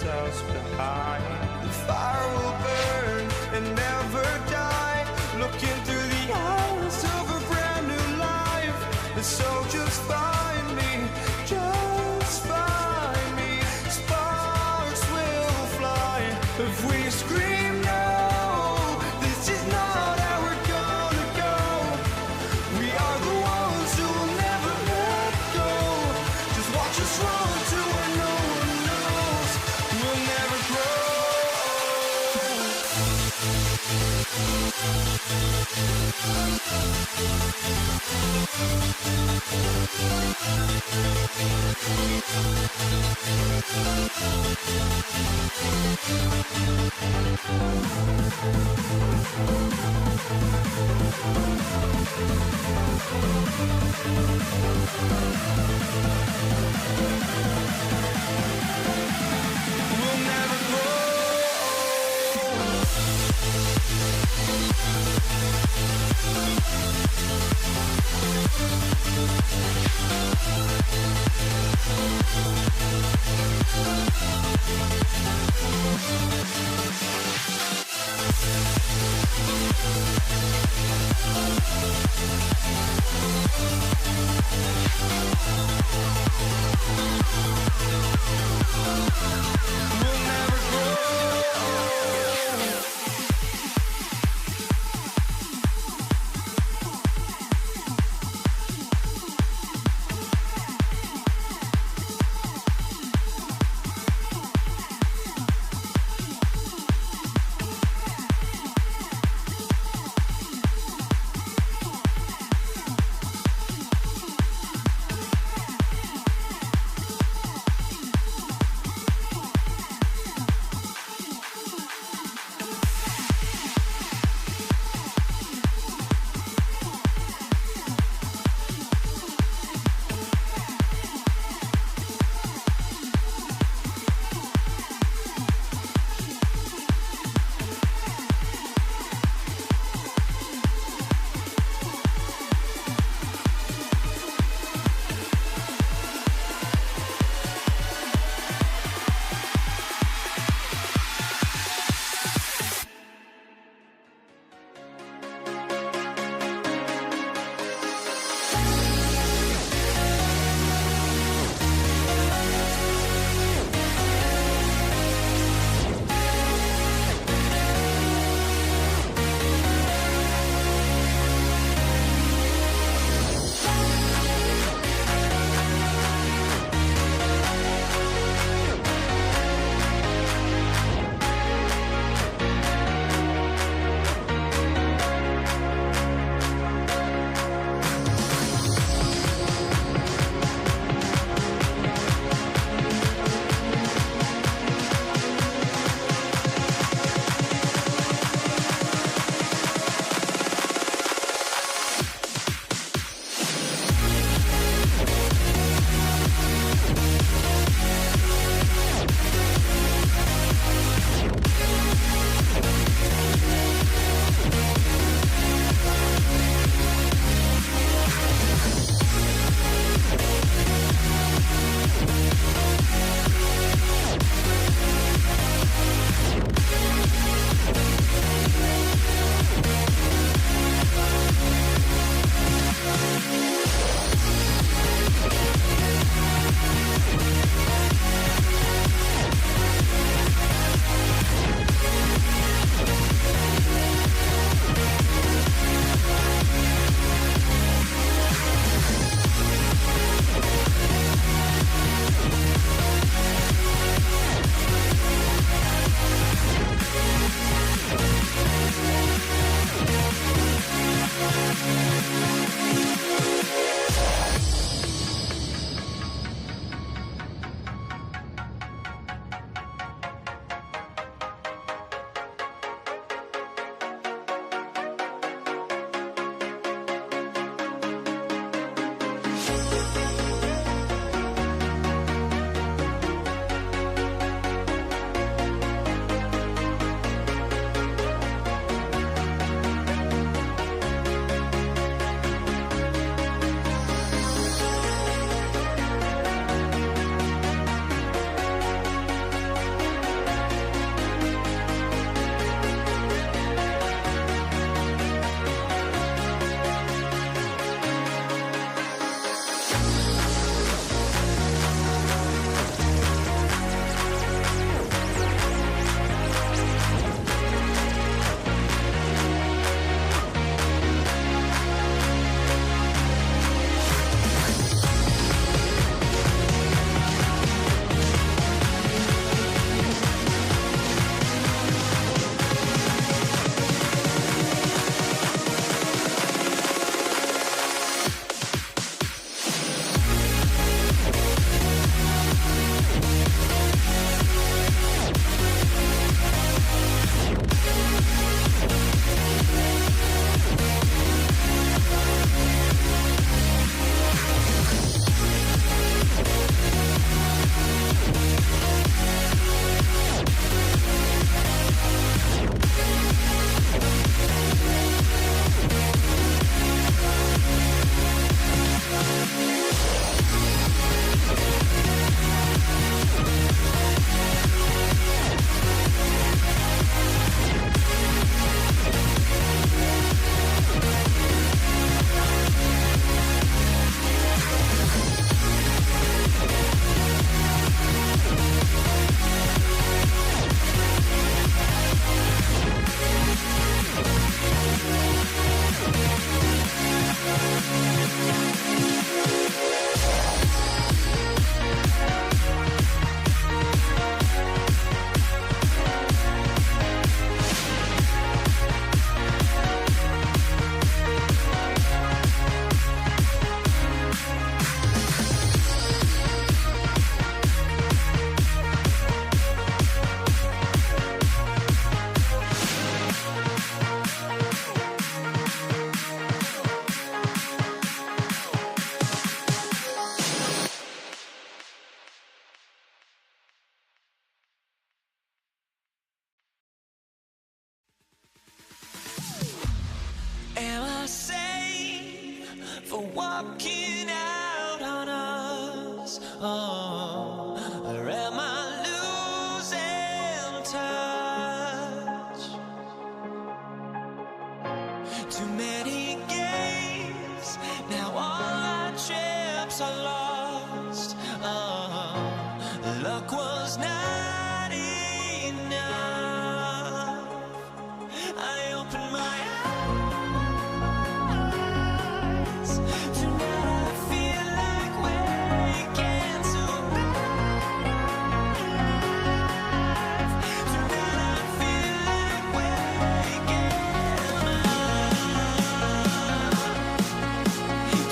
ourselves behind. The fire will burn and never die, looking through the eyes of a brand new life. And so just find me, just find me. Sparks will fly if we scream no. This is not how we're gonna go. We are the ones who will never let go. Just watch us run to where no one knows. We'll never grow. We'll never grow. We'll never grow. walking out on us? Oh, or am I losing touch? Too many games, now all our chips are lost. Oh, luck was not enough. I opened my eyes. Tonight I feel like waking to life. Tonight I feel like waking up.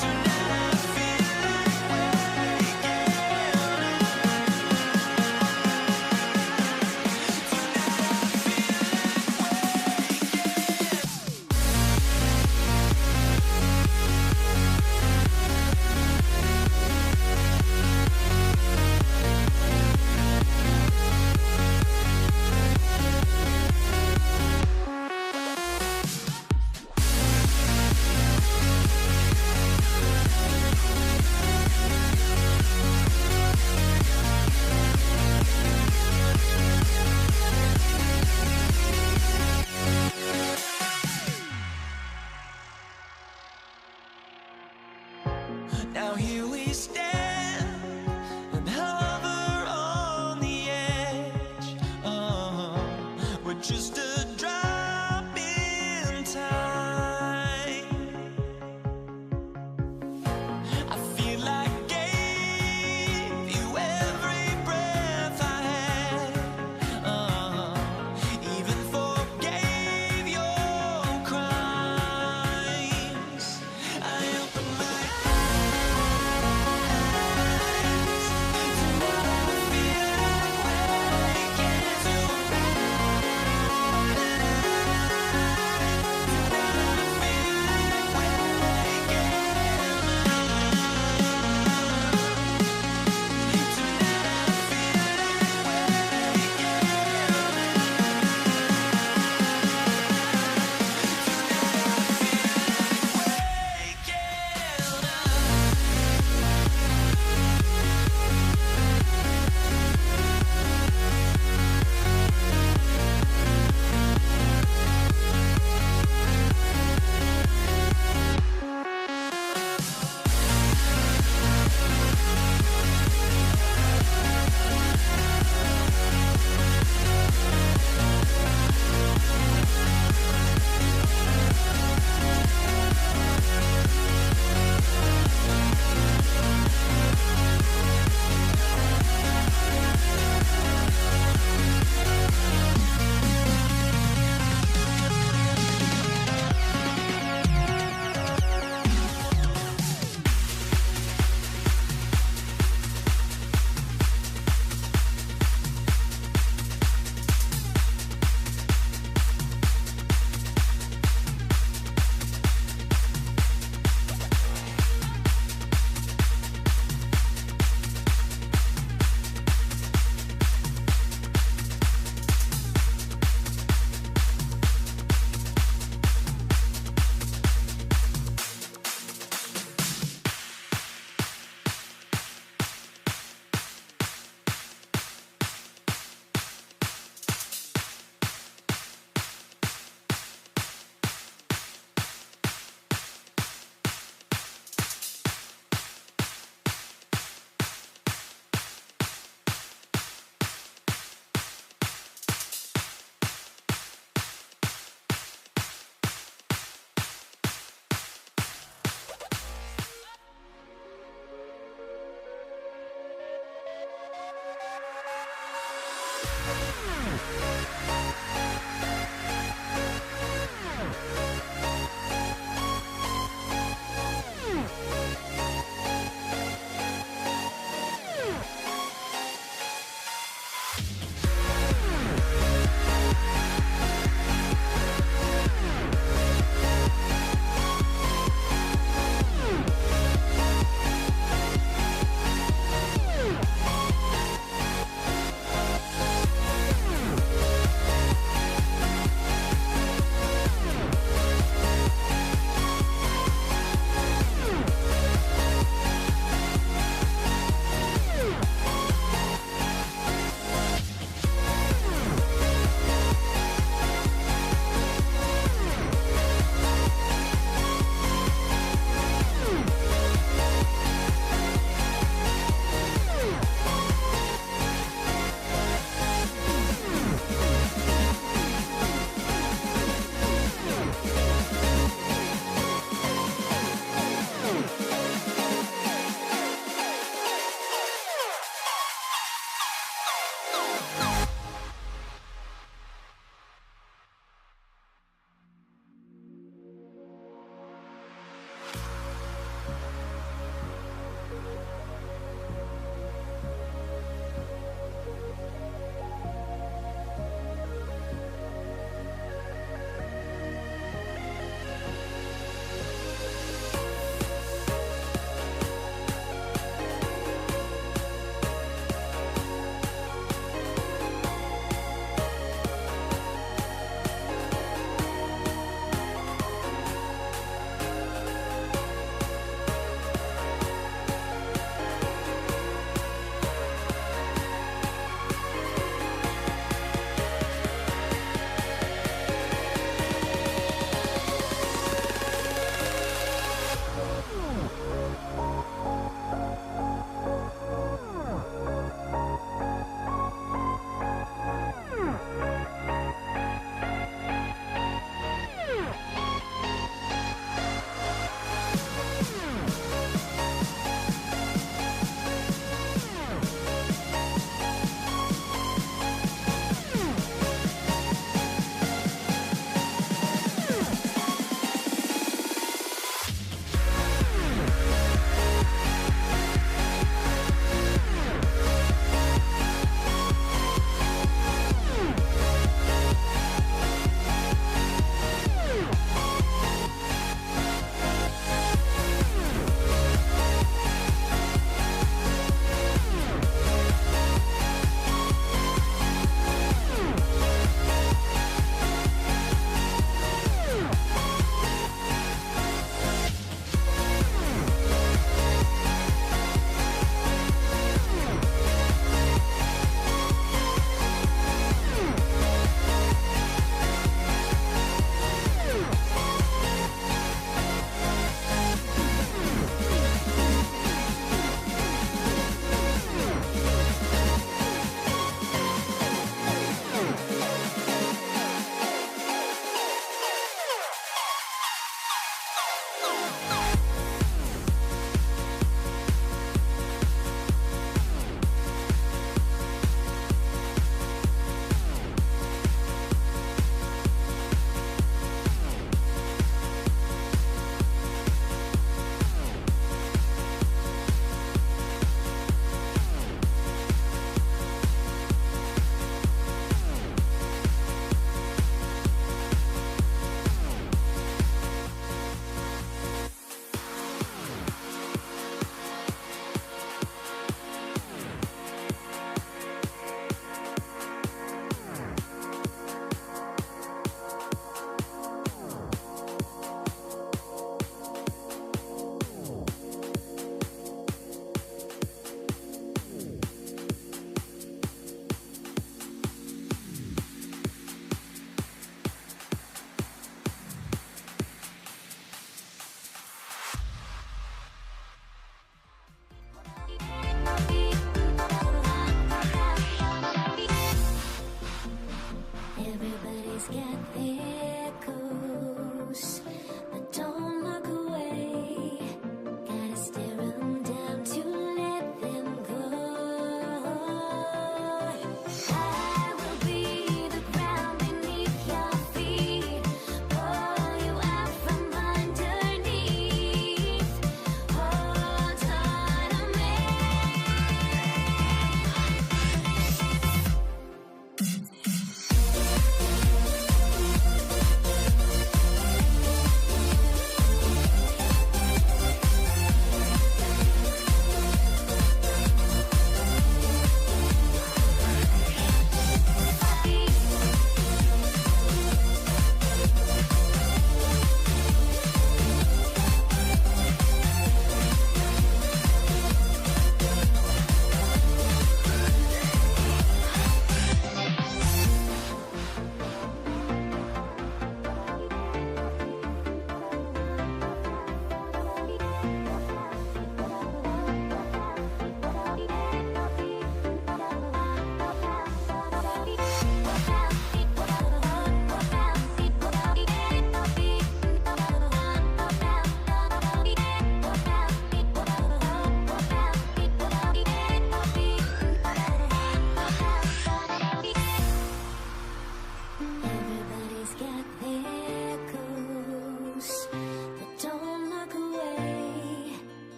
Tonight I feel like waking now here we stand and hover on the edge. Oh, we're just a drop in time. I feel like gave you every breath I had. Oh, even forgave your crimes. I opened my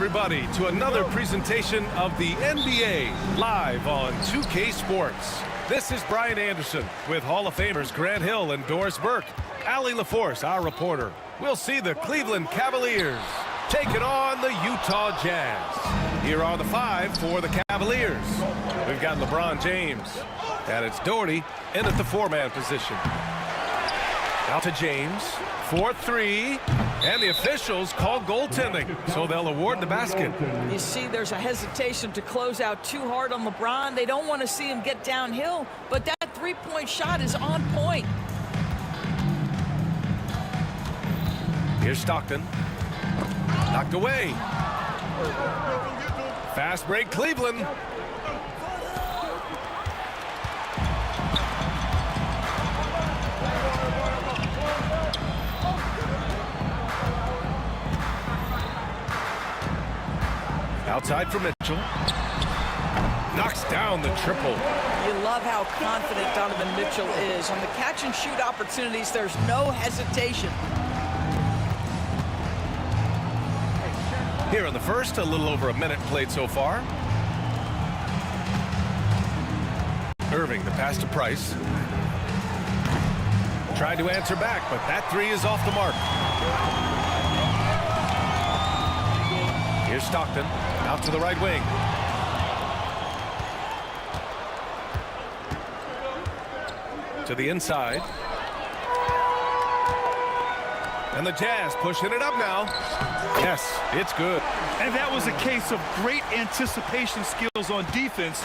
everybody, to another presentation of the NBA live on 2K Sports. This is Brian Anderson with Hall of Famers Grant Hill and Doris Burke. Allie LaForce, our reporter. We'll see the Cleveland Cavaliers taking on the Utah Jazz. Here are the 5 for the Cavaliers. We've got LeBron James, and it's Doherty in at the 4-man position. Out to James, 4-3, and the officials call goaltending, so they'll award the basket. You see there's a hesitation to close out too hard on LeBron. They don't want to see him get downhill, but that three-point shot is on point. Here's Stockton. Knocked away. Fast break, Cleveland. Outside for Mitchell. Knocks down the triple. You love how confident Donovan Mitchell is. On the catch-and-shoot opportunities, there's no hesitation. Here in the first, a little over a minute played so far. Irving, the pass to Price. Tried to answer back, but that 3 is off the mark. Here's Stockton, out to the right wing. To the inside. And the Jazz pushing it up now. Yes, it's good. And that was a case of great anticipation skills on defense,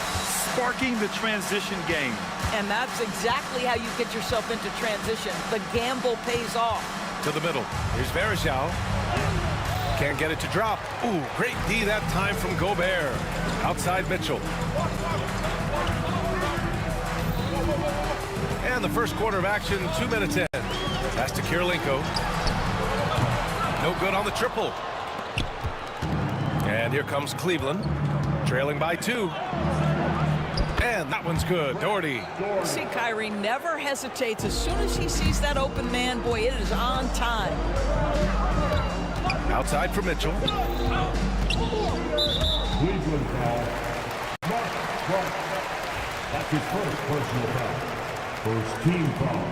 sparking the transition game. And that's exactly how you get yourself into transition. The gamble pays off. To the middle. Here's Varejao. Can't get it to drop. Ooh, great D that time from Gobert. Outside Mitchell. And the first quarter of action, 2 minutes in. Pass to Kirilenko. No good on the triple. And here comes Cleveland, trailing by 2. And that one's good. Doherty. See, Kyrie never hesitates. As soon as he sees that open man, boy, it is on time. Outside for Mitchell. Cleveland foul. Mark. That's his first personal foul. First team foul.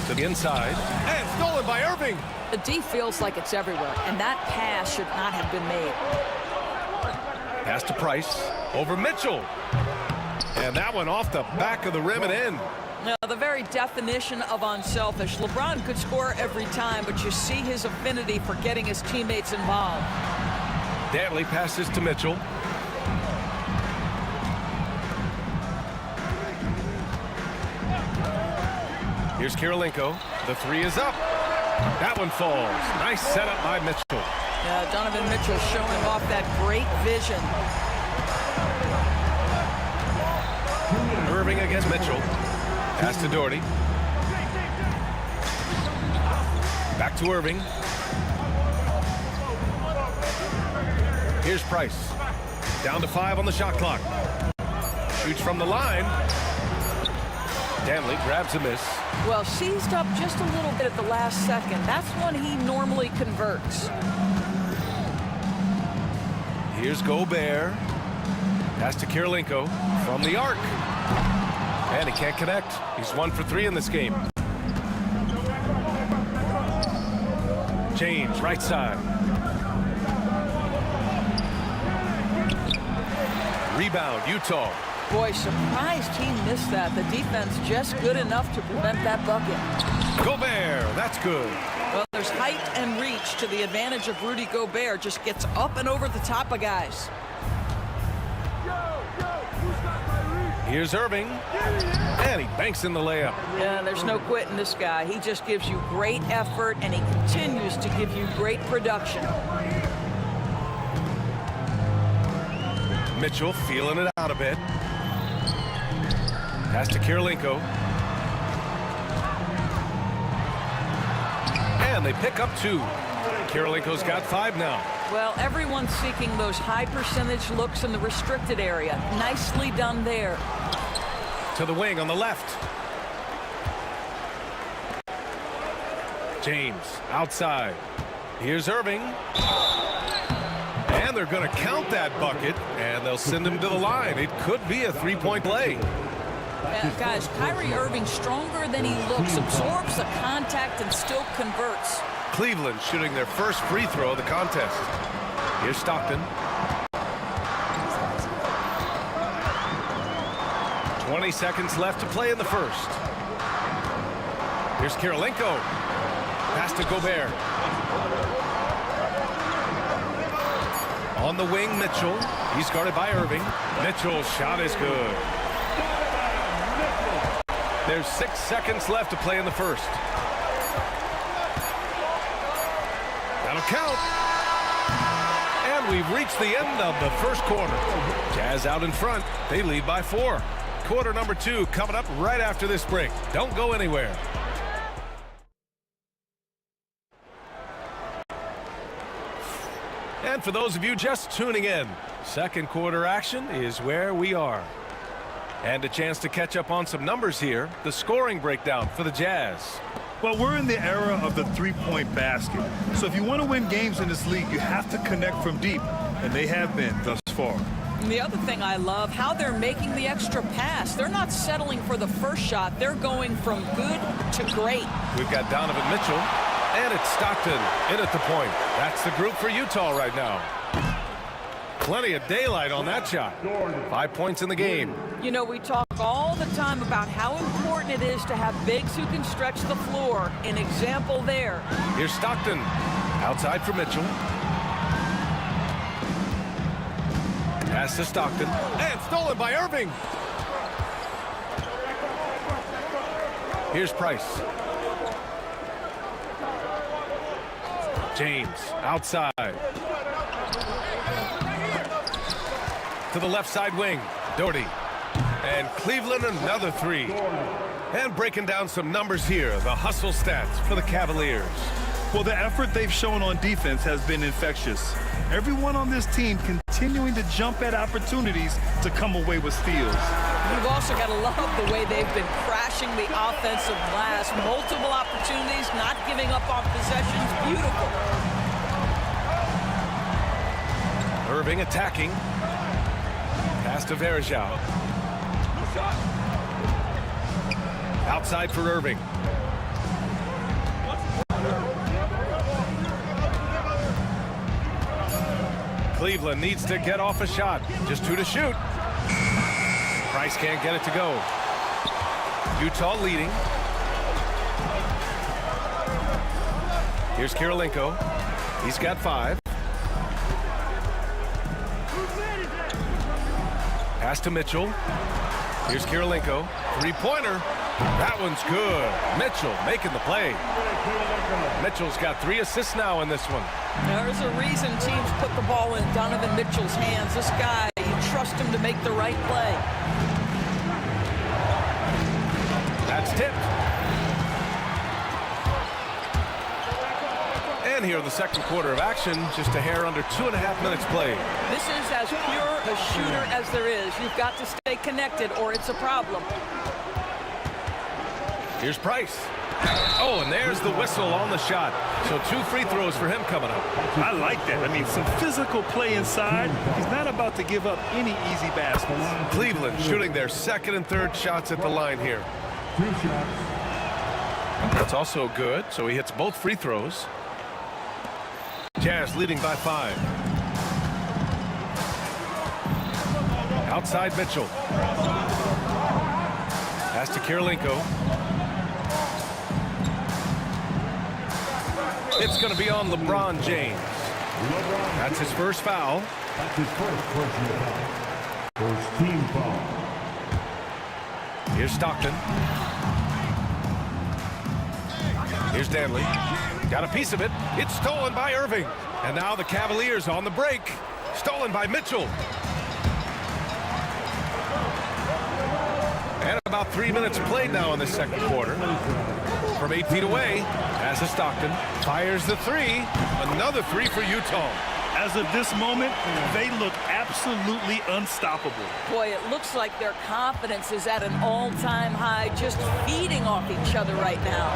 To the inside. And stolen by Irving. The D feels like it's everywhere, and that pass should not have been made. Pass to Price. Over Mitchell. And that one off the back of the rim and in. Now, the very definition of unselfish. LeBron could score every time, but you see his affinity for getting his teammates involved. Dantley passes to Mitchell. Here's Kirilenko. The 3 is up. That one falls. Nice setup by Mitchell. Donovan Mitchell showing off that great vision. Irving against Mitchell. Pass to Doherty. Back to Irving. Here's Price. Down to 5 on the shot clock. Shoots from the line. Dantley grabs a miss. Well, seized up just a little bit at the last second. That's when he normally converts. Here's Gobert. Pass to Kirilenko from the arc. And he can't connect. He's 1 for 3 in this game. James, right side. Rebound, Utah. Boy, surprised he missed that. The defense just good enough to prevent that bucket. Gobert, that's good. Well, there's height and reach to the advantage of Rudy Gobert. Just gets up and over the top of guys. Here's Irving. And he banks in the layup. Yeah, there's no quitting this guy. He just gives you great effort, and he continues to give you great production. Mitchell feeling it out a bit. Pass to Kirilenko. And they pick up 2. Kirilenko's got 5 now. Well, everyone's seeking those high percentage looks in the restricted area. Nicely done there. To the wing on the left. James outside. Here's Irving. And they're going to count that bucket, and they'll send him to the line. It could be a three-point play. Guys, Kyrie Irving stronger than he looks, absorbs the contact and still converts. Cleveland shooting their first free throw of the contest. Here's Stockton. 20 seconds left to play in the first. Here's Kirilenko. Pass to Gobert. On the wing, Mitchell. He's guarded by Irving. Mitchell's shot is good. There's 6 seconds left to play in the first. That'll count. And we've reached the end of the first quarter. Jazz out in front. They lead by 4. Quarter number 2 coming up right after this break. Don't go anywhere. And for those of you just tuning in, second quarter action is where we are. And a chance to catch up on some numbers here. The scoring breakdown for the Jazz. Well, we're in the era of the three-point basket. So if you want to win games in this league, you have to connect from deep. And they have been thus far. And the other thing I love, how they're making the extra pass. They're not settling for the first shot. They're going from good to great. We've got Donovan Mitchell. And it's Stockton in at the point. That's the group for Utah right now. Plenty of daylight on that shot. 5 points in the game. You know, we talk all the time about how important it is to have bigs who can stretch the floor. An example there. Here's Stockton. Outside for Mitchell. Pass to Stockton. And stolen by Irving. Here's Price. James outside. To the left side wing. Doherty. And Cleveland another three. And breaking down some numbers here. The hustle stats for the Cavaliers. Well, the effort they've shown on defense has been infectious. Everyone on this team continuing to jump at opportunities to come away with steals. You've also got to love the way they've been crashing the offensive glass. Multiple opportunities, not giving up on possessions. Beautiful. Irving attacking. Pass to Verjao. Outside for Irving. Cleveland needs to get off a shot. Just 2 to shoot. Price can't get it to go. Utah leading. Here's Kirilenko. He's got 5. Pass to Mitchell. Here's Kirilenko. Three-pointer. That one's good. Mitchell making the play. Mitchell's got 3 assists now in this one. There's a reason teams put the ball in Donovan Mitchell's hands. This guy, you trust him to make the right play. That's tipped. And here in the second quarter of action, just a hair under 2.5 minutes played. This is as pure a shooter as there is. You've got to stay connected or it's a problem. Here's Price. Oh, and there's the whistle on the shot. So 2 free throws for him coming up. I like that. I mean, some physical play inside. He's not about to give up any easy baskets. Cleveland shooting their second and third shots at the line here. 2 shots. That's also good. So he hits both free throws. Jazz leading by 5. Outside Mitchell. Pass to Kirilenko. It's going to be on LeBron James. That's his first foul. That's his first personal foul. First team foul. Here's Stockton. Here's Danley. Got a piece of it. It's stolen by Irving. And now the Cavaliers on the break. Stolen by Mitchell. And about 3 minutes played now in the second quarter. From 8 feet away, pass to Stockton. Fires the 3. Another 3 for Utah. As of this moment, they look absolutely unstoppable. Boy, it looks like their confidence is at an all-time high, just feeding off each other right now.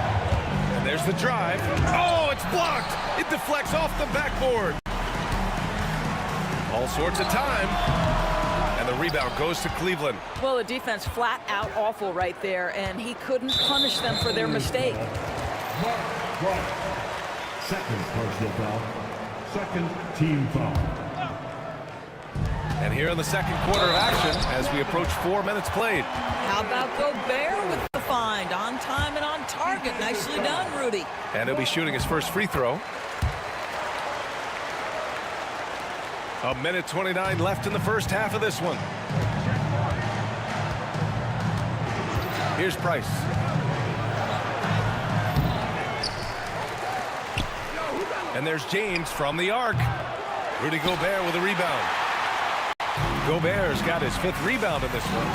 And there's the drive. Oh, it's blocked. It deflects off the backboard. All sorts of time. And the rebound goes to Cleveland. Well, the defense flat out awful right there, and he couldn't punish them for their mistake. Second personal foul. Second team foul. And here in the second quarter of action as we approach 4 minutes played. How about Gobert with the find? On time and on target. Nicely done, Rudy. And he'll be shooting his first free throw. 1:29 left in the first half of this one. Here's Price. And there's James from the arc. Rudy Gobert with a rebound. Gobert's got his 5th rebound in this one.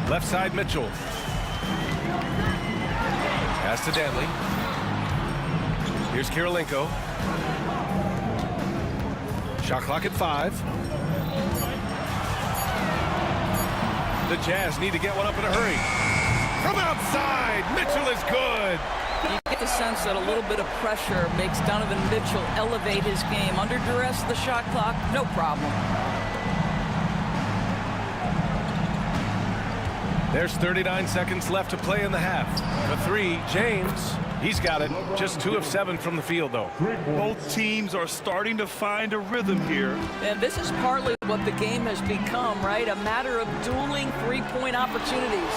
Left side, Mitchell. Pass to Danley. Here's Kirilenko. Shot clock at 5. The Jazz need to get one up in a hurry. From outside, Mitchell is good. You get the sense that a little bit of pressure makes Donovan Mitchell elevate his game. Under duress, the shot clock, no problem. There's 39 seconds left to play in the half. For 3, James. He's got it. Just 2 of 7 from the field, though. Both teams are starting to find a rhythm here. And this is partly what the game has become, right? A matter of dueling three-point opportunities.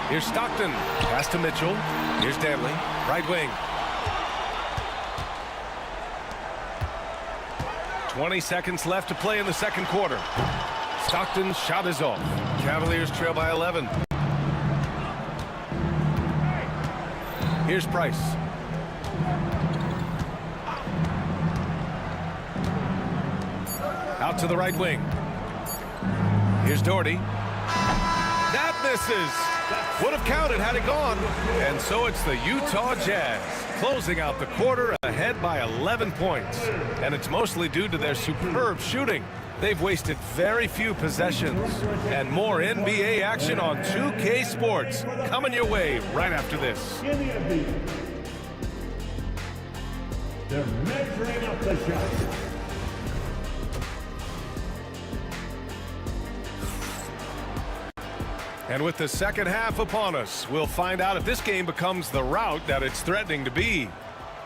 Here's Stockton. Pass to Mitchell. Here's Danley. Right wing. 20 seconds left to play in the second quarter. Stockton's shot is off. Cavaliers trail by 11. Here's Price. Out to the right wing. Here's Doherty. That misses. Would have counted had it gone. And so it's the Utah Jazz closing out the quarter ahead by 11 points. And it's mostly due to their superb shooting. They've wasted very few possessions. And more NBA action on 2K Sports coming your way right after this. They're measuring up the shot. And with the second half upon us, we'll find out if this game becomes the rout that it's threatening to be.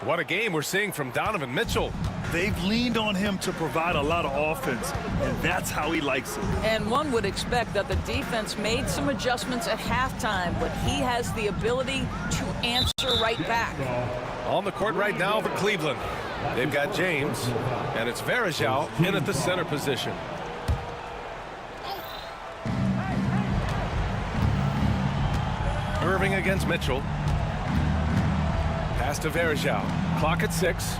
What a game we're seeing from Donovan Mitchell. They've leaned on him to provide a lot of offense, and that's how he likes it. And one would expect that the defense made some adjustments at halftime, but he has the ability to answer right back. On the court right now for Cleveland. They've got James, and it's Varejao in at the center position. Irving against Mitchell. Pass to Varejao. Clock at 6.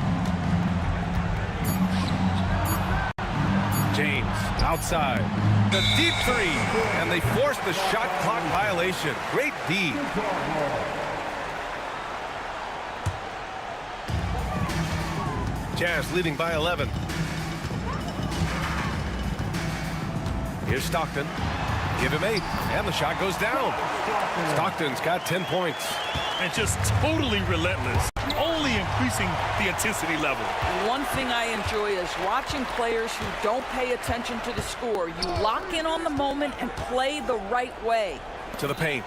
James outside. The deep 3. And they force the shot clock violation. Great D. Jazz leading by 11. Here's Stockton. Give him 8. And the shot goes down. Stockton's got 10 points. And just totally relentless, only increasing the intensity level. One thing I enjoy is watching players who don't pay attention to the score. You lock in on the moment and play the right way. To the paint.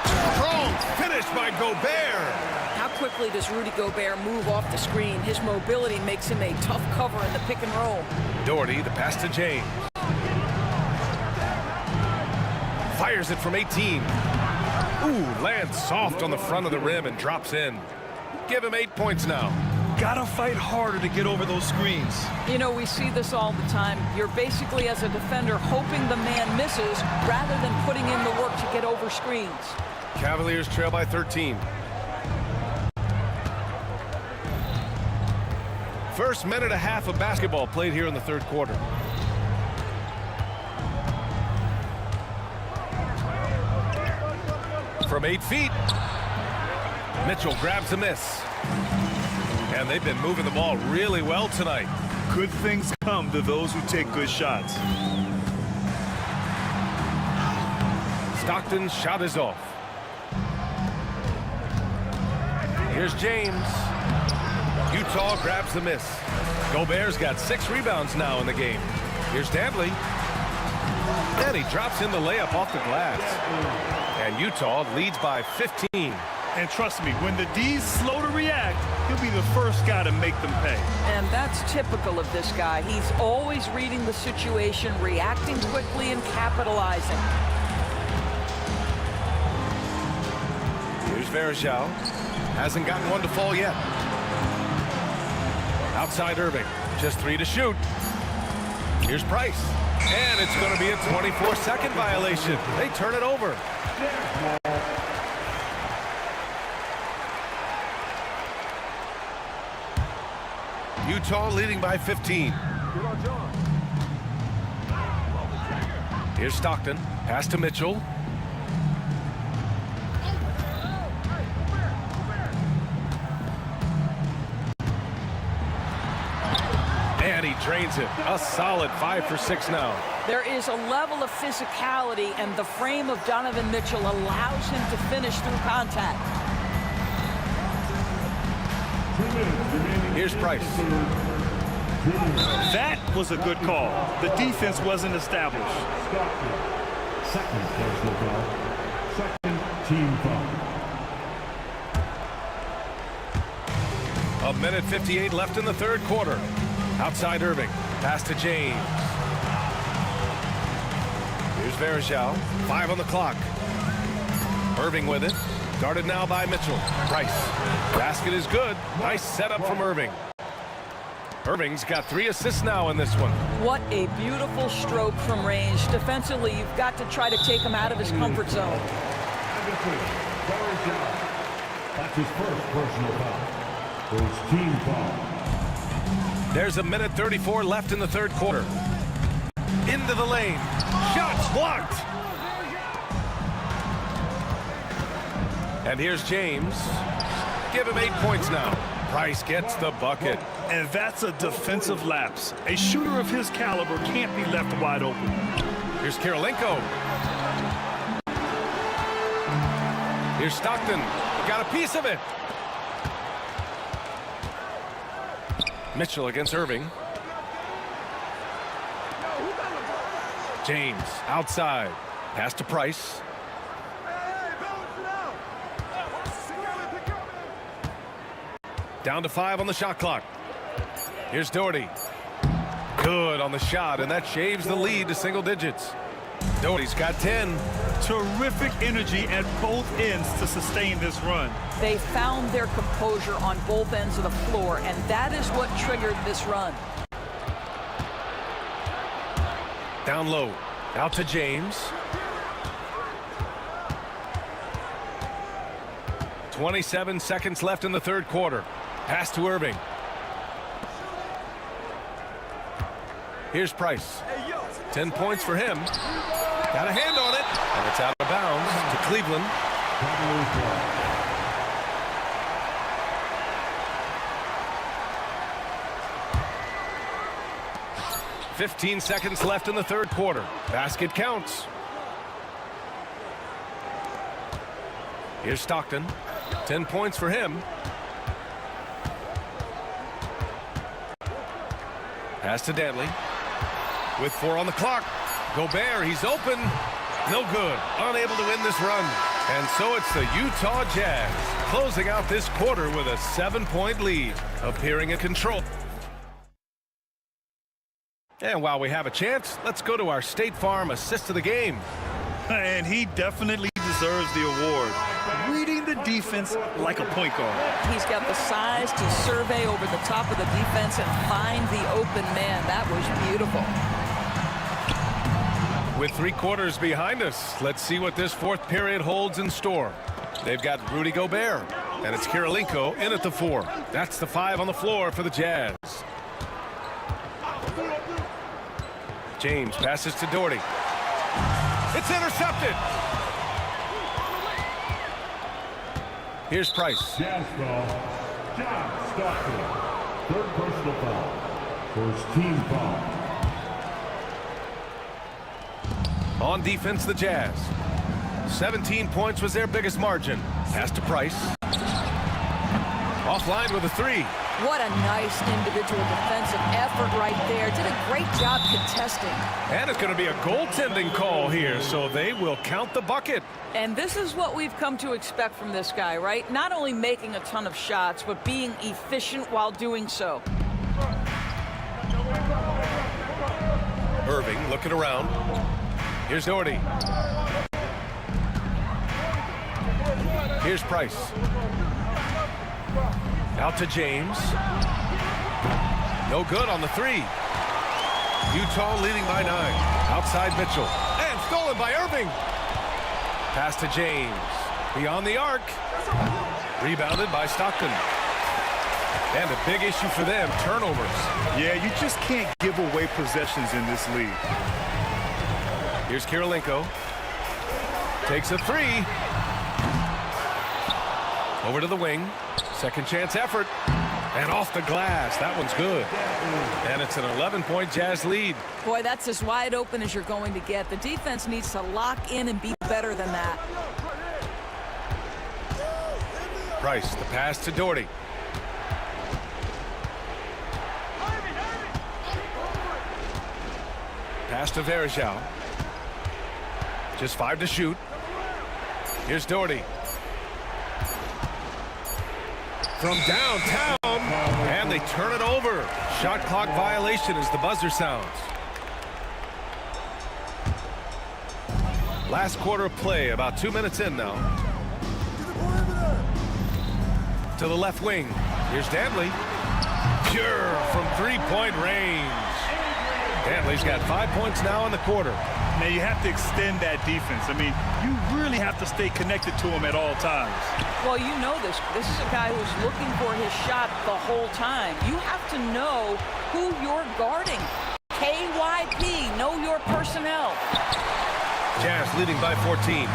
Strong finish by Gobert. How quickly does Rudy Gobert move off the screen? His mobility makes him a tough cover in the pick and roll. Doherty, the pass to James. Fires it from 18. Ooh, lands soft on the front of the rim and drops in. Give him 8 points now. Gotta fight harder to get over those screens. You know, we see this all the time. You're basically, as a defender, hoping the man misses rather than putting in the work to get over screens. Cavaliers trail by 13. First minute and a half of basketball played here in the third quarter. From 8 feet, Mitchell grabs a miss. And they've been moving the ball really well tonight. Good things come to those who take good shots. Stockton's shot is off. Here's James. Utah grabs the miss. Gobert's got 6 rebounds now in the game. Here's Dantley. And he drops in the layup off the glass. And Utah leads by 15. And trust me, when the D's slow to react, he'll be the first guy to make them pay. And that's typical of this guy. He's always reading the situation, reacting quickly, and capitalizing. Here's Varejao. Hasn't gotten one to fall yet. Outside Irving. Just 3 to shoot. Here's Price. And it's going to be a 24-second violation. They turn it over. Utah leading by 15. Here's Stockton. Pass to Mitchell. And he drains it. A solid 5 for 6 now. There is a level of physicality, and the frame of Donovan Mitchell allows him to finish through contact. Here's Price. That was a good call. The defense wasn't established. Second personal foul. Second team foul. A minute 58 left in the third quarter. Outside Irving. Pass to James. Here's Varejao. 5 on the clock. Irving with it. Guarded now by Mitchell. Price. Basket is good. Nice setup from Irving. Irving's got 3 assists now in this one. What a beautiful stroke from range. Defensively, you've got to try to take him out of his comfort zone. That's his first personal foul. First team foul. There's a minute 34 left in the third quarter. Into the lane. Shots blocked. And here's James. Give him 8 points now. Price gets the bucket. And that's a defensive lapse. A shooter of his caliber can't be left wide open. Here's Kirilenko. Here's Stockton. Got a piece of it. Mitchell against Irving. James outside. Pass to Price. Down to 5 on the shot clock. Here's Doherty. Good on the shot, and that shaves the lead to single digits. Doherty's got 10. Terrific energy at both ends to sustain this run. They found their composure on both ends of the floor, and that is what triggered this run. Down low. Out to James. 27 seconds left in the third quarter. Pass to Irving. Here's Price. 10 points for him. Got a hand on it. And it's out of bounds to Cleveland. 15 seconds left in the third quarter. Basket counts. Here's Stockton. 10 points for him. Pass to Dantley. With 4 on the clock. Gobert, he's open. No good. Unable to win this run. And so it's the Utah Jazz closing out this quarter with a 7-point lead, appearing in control. And while we have a chance, let's go to our State Farm assist of the game. And he definitely deserves the award. Reading the defense like a point guard. He's got the size to survey over the top of the defense and find the open man. That was beautiful. With 3 quarters behind us, let's see what this fourth period holds in store. They've got Rudy Gobert, and it's Kirilenko in at the 4. That's the 5 on the floor for the Jazz. James passes to Doherty. It's intercepted. Here's Price. Jazz foul. John Stockton. Third personal foul. First team foul. On defense, the Jazz. 17 points was their biggest margin. Pass to Price. Offline with a three. What a nice individual defensive effort right there. Did a great job contesting. And it's going to be a goaltending call here, so they will count the bucket. And this is what we've come to expect from this guy, right? Not only making a ton of shots, but being efficient while doing so. Irving looking around. Here's Doherty. Here's Price. Out to James. No good on the three. Utah leading by 9. Outside Mitchell. And stolen by Irving. Pass to James. Beyond the arc. Rebounded by Stockton. And a big issue for them, turnovers. Yeah, you just can't give away possessions in this league. Here's Kirilenko. Takes a three. Over to the wing. Second chance effort. And off the glass. That one's good. And it's an 11-point Jazz lead. Boy, that's as wide open as you're going to get. The defense needs to lock in and be better than that. Price, the pass to Doherty. Pass to Verjao. Just 5 to shoot. Here's Doherty. From downtown, and they turn it over. Shot clock violation as the buzzer sounds. Last quarter of play, about 2 minutes in now. To the left wing. Here's Danley. Pure from three-point range. Danley's got 5 points now in the quarter. Now, you have to extend that defense. I mean, you really have to stay connected to him at all times. Well, you know this. This is a guy who's looking for his shot the whole time. You have to know who you're guarding. KYP, know your personnel. Jazz leading by 14.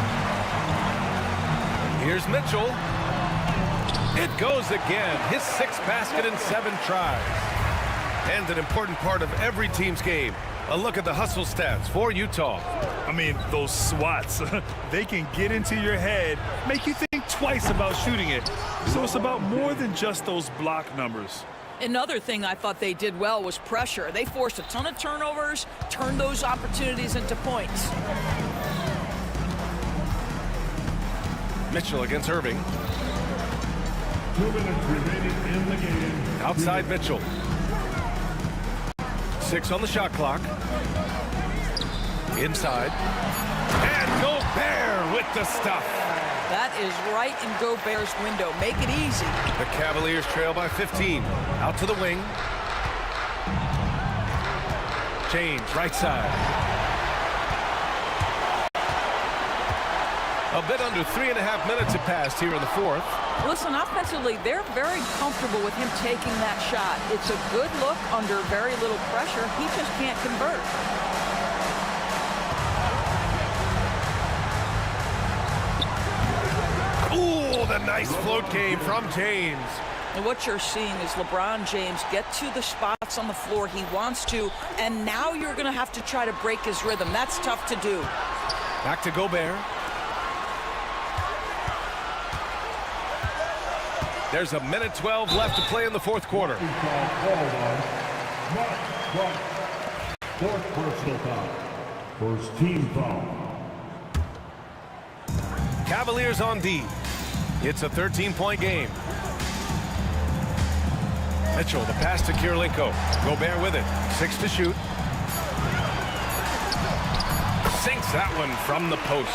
Here's Mitchell. It goes again. His 6th basket in 7 tries. And an important part of every team's game. A look at the hustle stats for Utah. I mean, those swats, they can get into your head, make you think twice about shooting it. So it's about more than just those block numbers. Another thing I thought they did well was pressure. They forced a ton of turnovers, turned those opportunities into points. Mitchell against Irving. 2 minutes remaining in the game. Outside Mitchell. 6 on the shot clock. Inside. And Gobert with the stuff. That is right in Gobert's window. Make it easy. The Cavaliers trail by 15. Out to the wing. James, right side. A bit under 3.5 minutes have passed here in the 4th. Listen, offensively, they're very comfortable with him taking that shot. It's a good look under very little pressure. He just can't convert. Ooh, the nice float game from James. And what you're seeing is LeBron James get to the spots on the floor he wants to, and now you're going to have to try to break his rhythm. That's tough to do. Back to Gobert. There's a minute 12 left to play in the 4th quarter. Fourth personal foul. First team foul. Cavaliers on D. It's a 13-point game. Mitchell, the pass to Kirilenko. Gobert with it. 6 to shoot. Sinks that one from the post.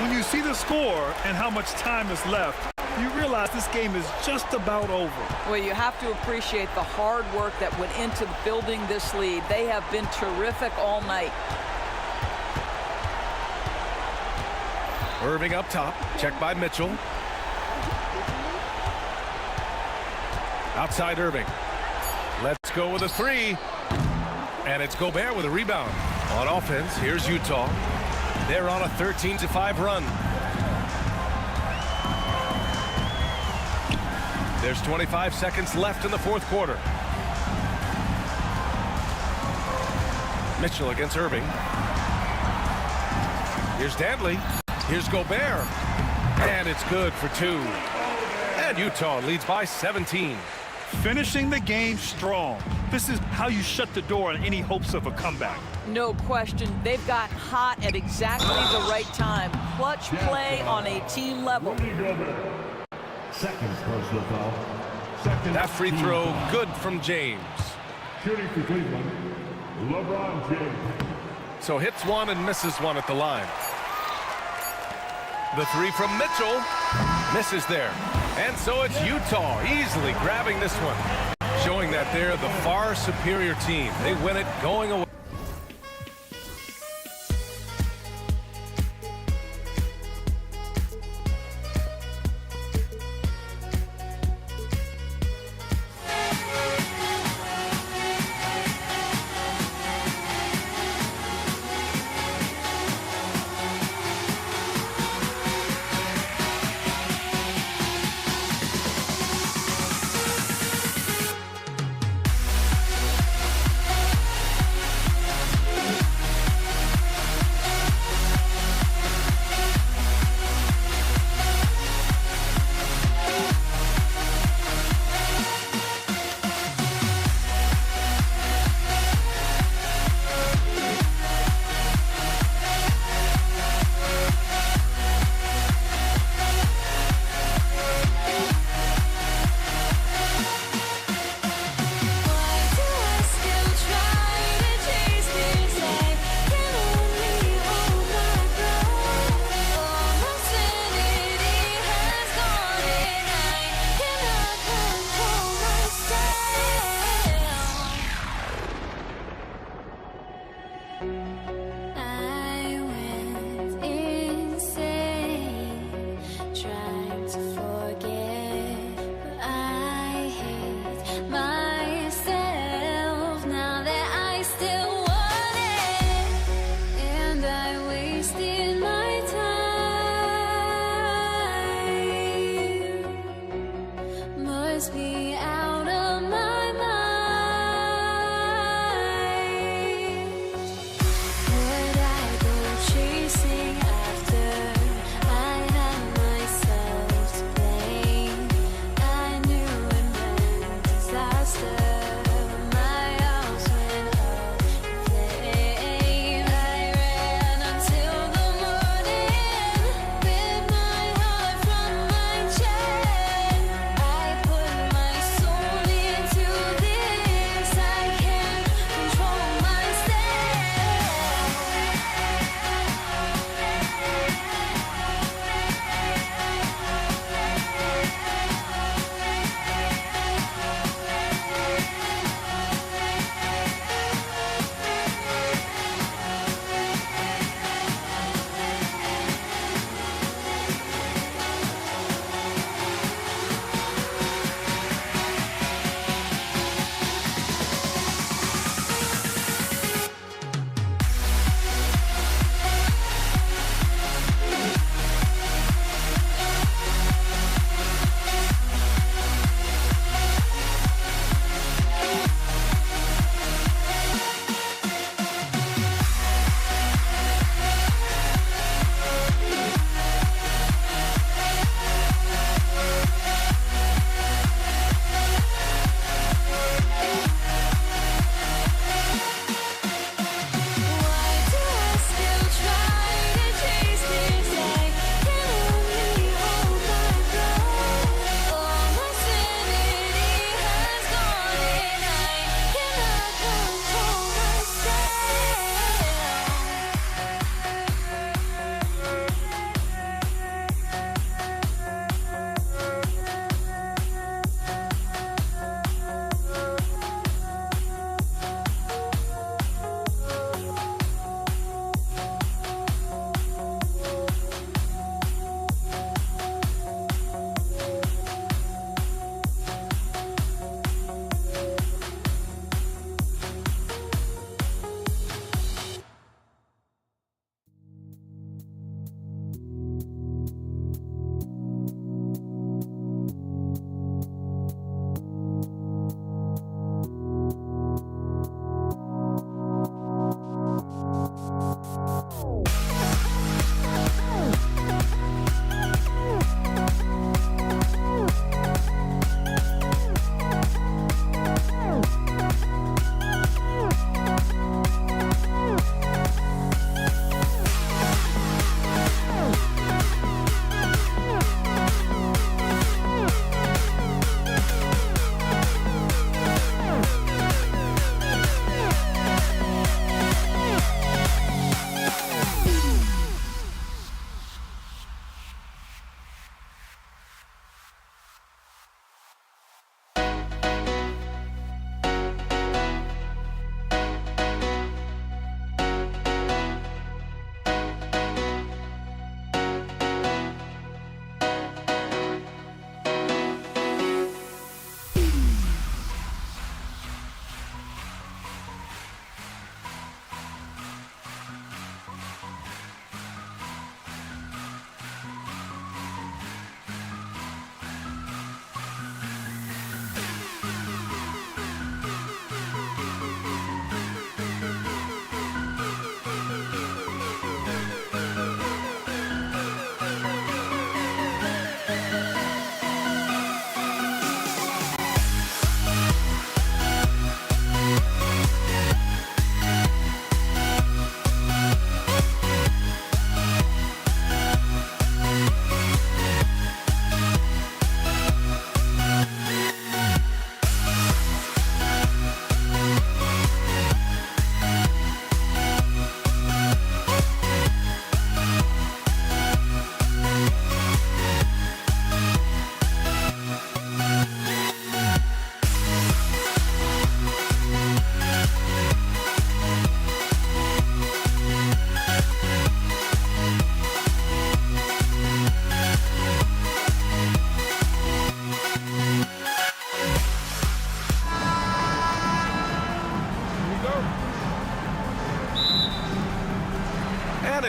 When you see the score and how much time is left, you realize this game is just about over. Well, you have to appreciate the hard work that went into building this lead. They have been terrific all night. Irving up top. Checked by Mitchell. Outside Irving. Let's go with a 3. And it's Gobert with a rebound. On offense, here's Utah. They're on a 13-5 run. There's 25 seconds left in the 4th quarter. Mitchell against Irving. Here's Danley. Here's Gobert. And it's good for 2. And Utah leads by 17. Finishing the game strong. This is how you shut the door on any hopes of a comeback. No question. They've got hot at exactly the right time. Clutch play on a team level. Second personal foul. Second That free team throw, foul. good from James. Shooting for Cleveland, LeBron James. So hits one and misses one at the line. The 3 from Mitchell misses there. And so it's Utah easily grabbing this one, showing that they're the far superior team. They win it going away.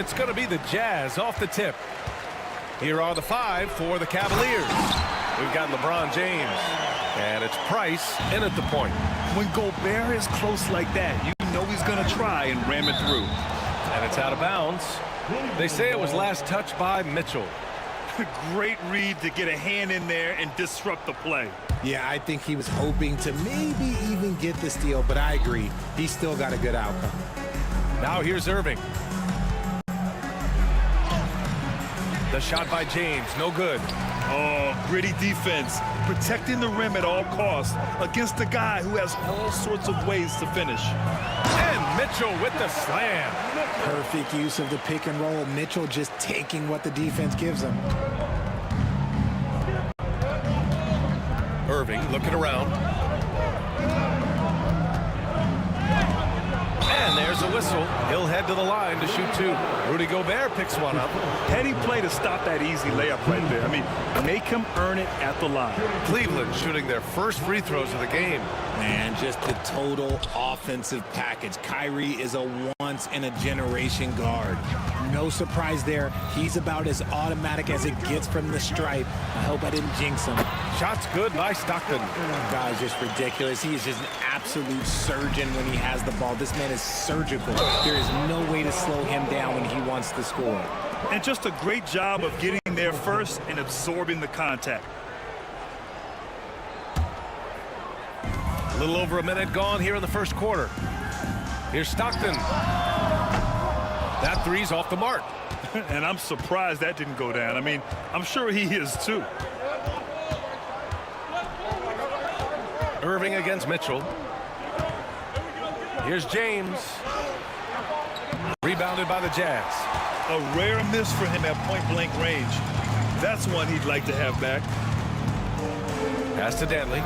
it's going to be the Jazz off the tip. Here are the 5 for the Cavaliers. We've got LeBron James. And it's Price in at the point. When Gobert is close like that, you know he's going to try and ram it through. And it's out of bounds. They say it was last touched by Mitchell. Great read to get a hand in there and disrupt the play. Yeah, I think he was hoping to maybe even get the steal, but I agree. He still got a good outcome. Now here's Irving. The shot by James, no good. Oh, gritty defense. Protecting the rim at all costs against a guy who has all sorts of ways to finish. And Mitchell with the slam. Perfect use of the pick and roll. Mitchell just taking what the defense gives him. Irving looking around. And there's a whistle. He'll head to the line to shoot 2. Rudy Gobert picks one up. Heady play to stop that easy layup right there. I mean, make him earn it at the line. Cleveland shooting their first free throws of the game. Man, just the total offensive package. Kyrie is a once-in-a-generation guard. No surprise there. He's about as automatic as it gets from the stripe. I hope I didn't jinx him. Shots good by Stockton. Guy's just ridiculous. He is just an absolute surgeon when he has the ball. This man is surgical. There is no way to slow him down when he wants to score. And just a great job of getting there first and absorbing the contact. A little over a minute gone here in the first quarter. Here's Stockton. That three's off the mark. And I'm surprised that didn't go down. I mean, I'm sure he is too. Irving against Mitchell. Here's James. Rebounded by the Jazz. A rare miss for him at point-blank range. That's one he'd like to have back. Pass to Danley.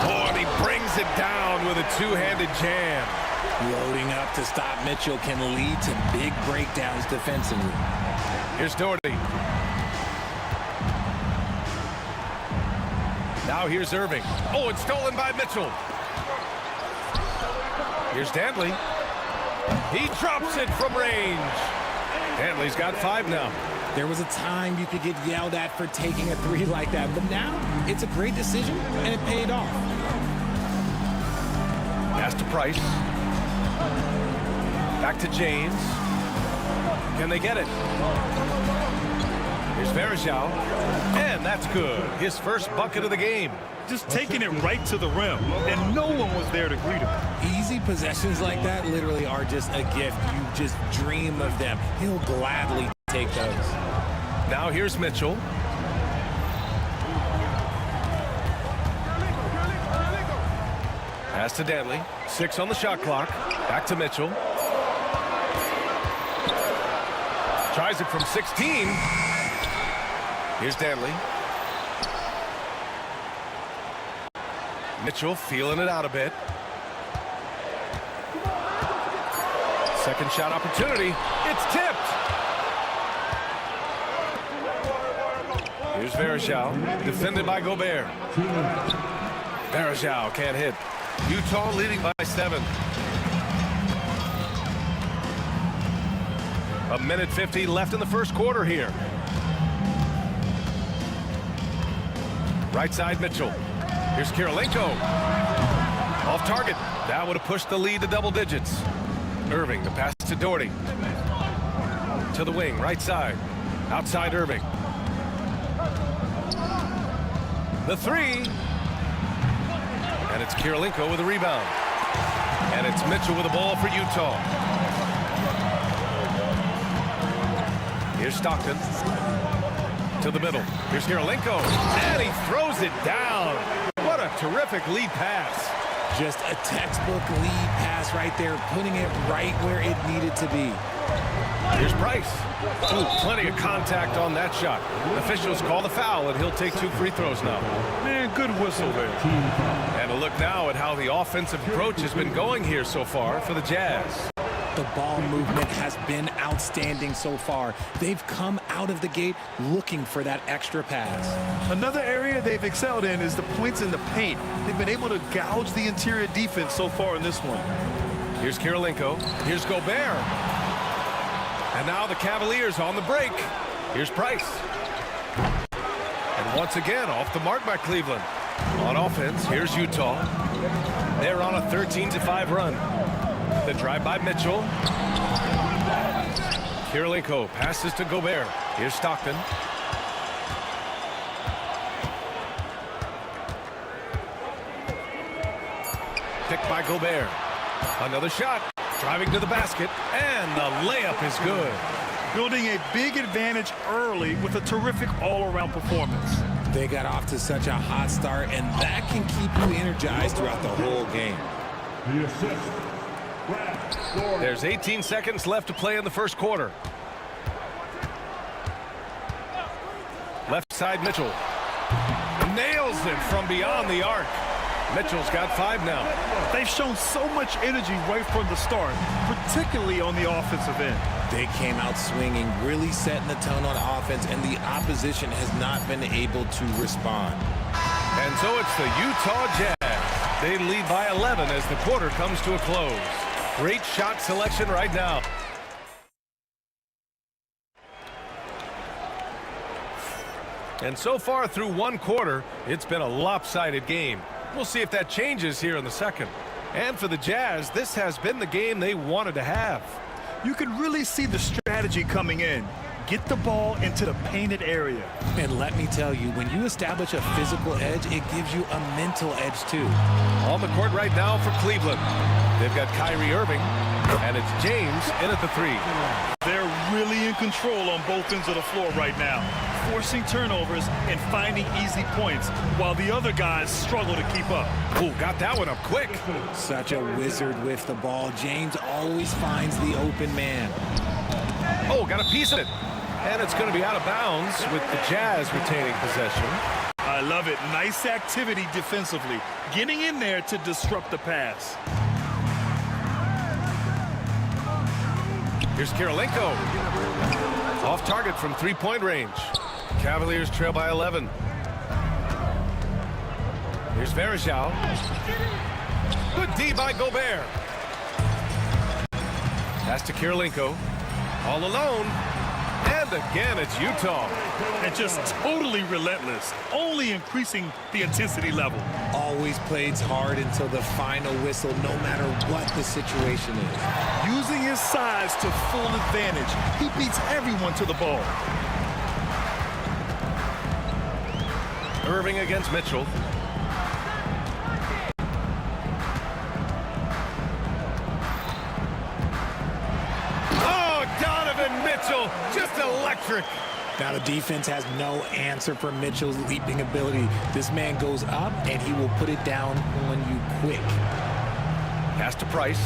Oh, and he brings it down with a two-handed jam. Loading up to stop Mitchell can lead to big breakdowns defensively. Here's Doherty. Now here's Irving. Oh, it's stolen by Mitchell. Here's Danley. He drops it from range. Danley's got 5 now. There was a time you could get yelled at for taking a 3 like that, but now it's a great decision, and it paid off. Pass to Price. Back to James. Can they get it? Here's Varejao. And that's good. His first bucket of the game. Just taking it right to the rim, and no one was there to greet him. Easy possessions like that literally are just a gift. You just dream of them. He'll gladly take those. Now here's Mitchell. Pass to Danley. 6 on the shot clock. Back to Mitchell. Tries it from 16. Here's Danley. Mitchell feeling it out a bit. Second shot opportunity. It's tipped. Here's Varejao, defended by Gobert. Varejao can't hit. Utah leading by 7. A minute 50 left in the first quarter here. Right side Mitchell. Here's Kirilenko. Off target. That would have pushed the lead to double digits. Irving, the pass to Doherty. To the wing, right side. Outside Irving. The 3. And it's Kirilenko with a rebound. And it's Mitchell with the ball for Utah. Here's Stockton. To the middle. Here's Kirilenko. And he throws it down. What a terrific lead pass. Just a textbook lead pass right there, putting it right where it needed to be. Here's Price. Ooh, plenty of contact on that shot. Officials call the foul, and he'll take 2 free throws now. Man, good whistle there. And a look now at how the offensive approach has been going here so far for the Jazz. The ball movement has been outstanding so far. They've come out of the gate looking for that extra pass. Another area they've excelled in is the points in the paint. They've been able to gouge the interior defense so far in this one. Here's Kirilenko. Here's Gobert. And now the Cavaliers on the break. Here's Price. And once again, off the mark by Cleveland. On offense, here's Utah. They're on a 13-5 run. The drive by Mitchell. Kirilenko passes to Gobert. Here's Stockton. Picked by Gobert. Another shot. Driving to the basket. And the layup is good. Building a big advantage early with a terrific all-around performance. They got off to such a hot start, and that can keep you energized throughout the whole game. The assist. There's 18 seconds left to play in the first quarter. Left side, Mitchell. Nails it from beyond the arc. Mitchell's got 5 now. They've shown so much energy right from the start, particularly on the offensive end. They came out swinging, really setting the tone on offense, and the opposition has not been able to respond. And so it's the Utah Jazz. They lead by 11 as the quarter comes to a close. Great shot selection right now. And so far through one quarter, it's been a lopsided game. We'll see if that changes here in the second. And for the Jazz, this has been the game they wanted to have. You can really see the strategy coming in. Get the ball into the painted area. And let me tell you, when you establish a physical edge, it gives you a mental edge too. On the court right now for Cleveland. They've got Kyrie Irving, and it's James in at the 3. They're really in control on both ends of the floor right now, forcing turnovers and finding easy points, while the other guys struggle to keep up. Ooh, got that one up quick. Such a wizard with the ball. James always finds the open man. Oh, got a piece of it. And it's going to be out of bounds with the Jazz retaining possession. I love it. Nice activity defensively, getting in there to disrupt the pass. Here's Kirilenko. Off target from three-point range. Cavaliers trail by 11. Here's Varejao. Good D by Gobert. Pass to Kirilenko. All alone. And again, it's Utah. And just totally relentless, only increasing the intensity level. Always plays hard until the final whistle, no matter what the situation is. Using his size to full advantage, he beats everyone to the ball. Irving against Mitchell. Mitchell, just electric. Now the defense has no answer for Mitchell's leaping ability. This man goes up and he will put it down on you quick. Pass to Price.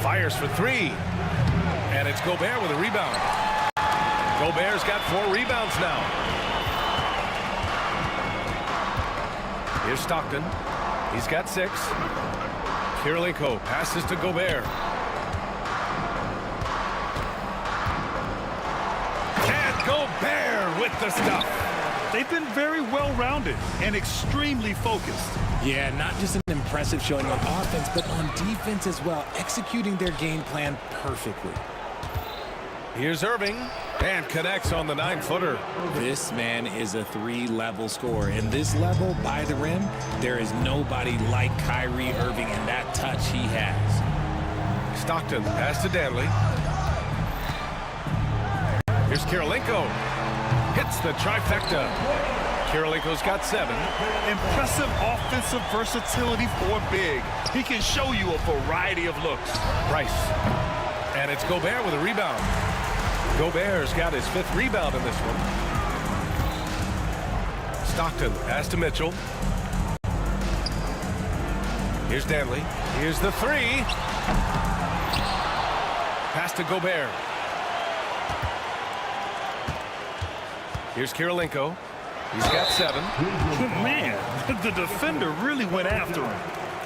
Fires for 3. And it's Gobert with a rebound. Gobert's got 4 rebounds now. Here's Stockton. He's got 6. Kirilenko passes to Gobert. Gobert with the stuff. They've been very well-rounded and extremely focused. Yeah, not just an impressive showing on offense, but on defense as well, executing their game plan perfectly. Here's Irving, and connects on the 9-footer. This man is a 3-level scorer. In this level, by the rim, there is nobody like Kyrie Irving and that touch he has. Stockton, pass to Danley. Here's Kirilenko. Hits the trifecta. Kirilenko's got 7. Impressive offensive versatility for big. He can show you a variety of looks. Price. And it's Gobert with a rebound. Gobert's got his 5th rebound in this one. Stockton, pass to Mitchell. Here's Danley. Here's the 3. Pass to Gobert. Here's Kirilenko. He's got 7. Man, the defender really went after him.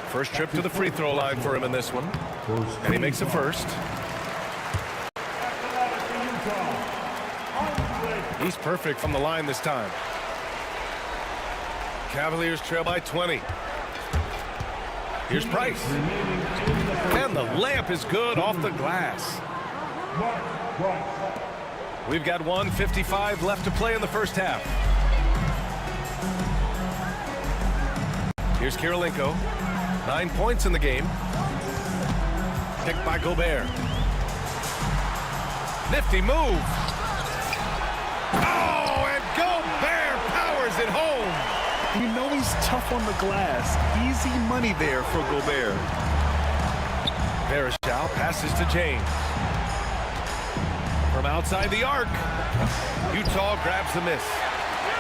First trip to the free throw line for him in this one. And he makes the first. He's perfect from the line this time. Cavaliers trail by 20. Here's Price. And the layup is good off the glass. We've got 1:55 left to play in the first half. Here's Kirilenko. 9 points in the game. Picked by Gobert. Nifty move. Oh, and Gobert powers it home. You know he's tough on the glass. Easy money there for Gobert. Varejao passes to James. From outside the arc, Utah grabs the miss.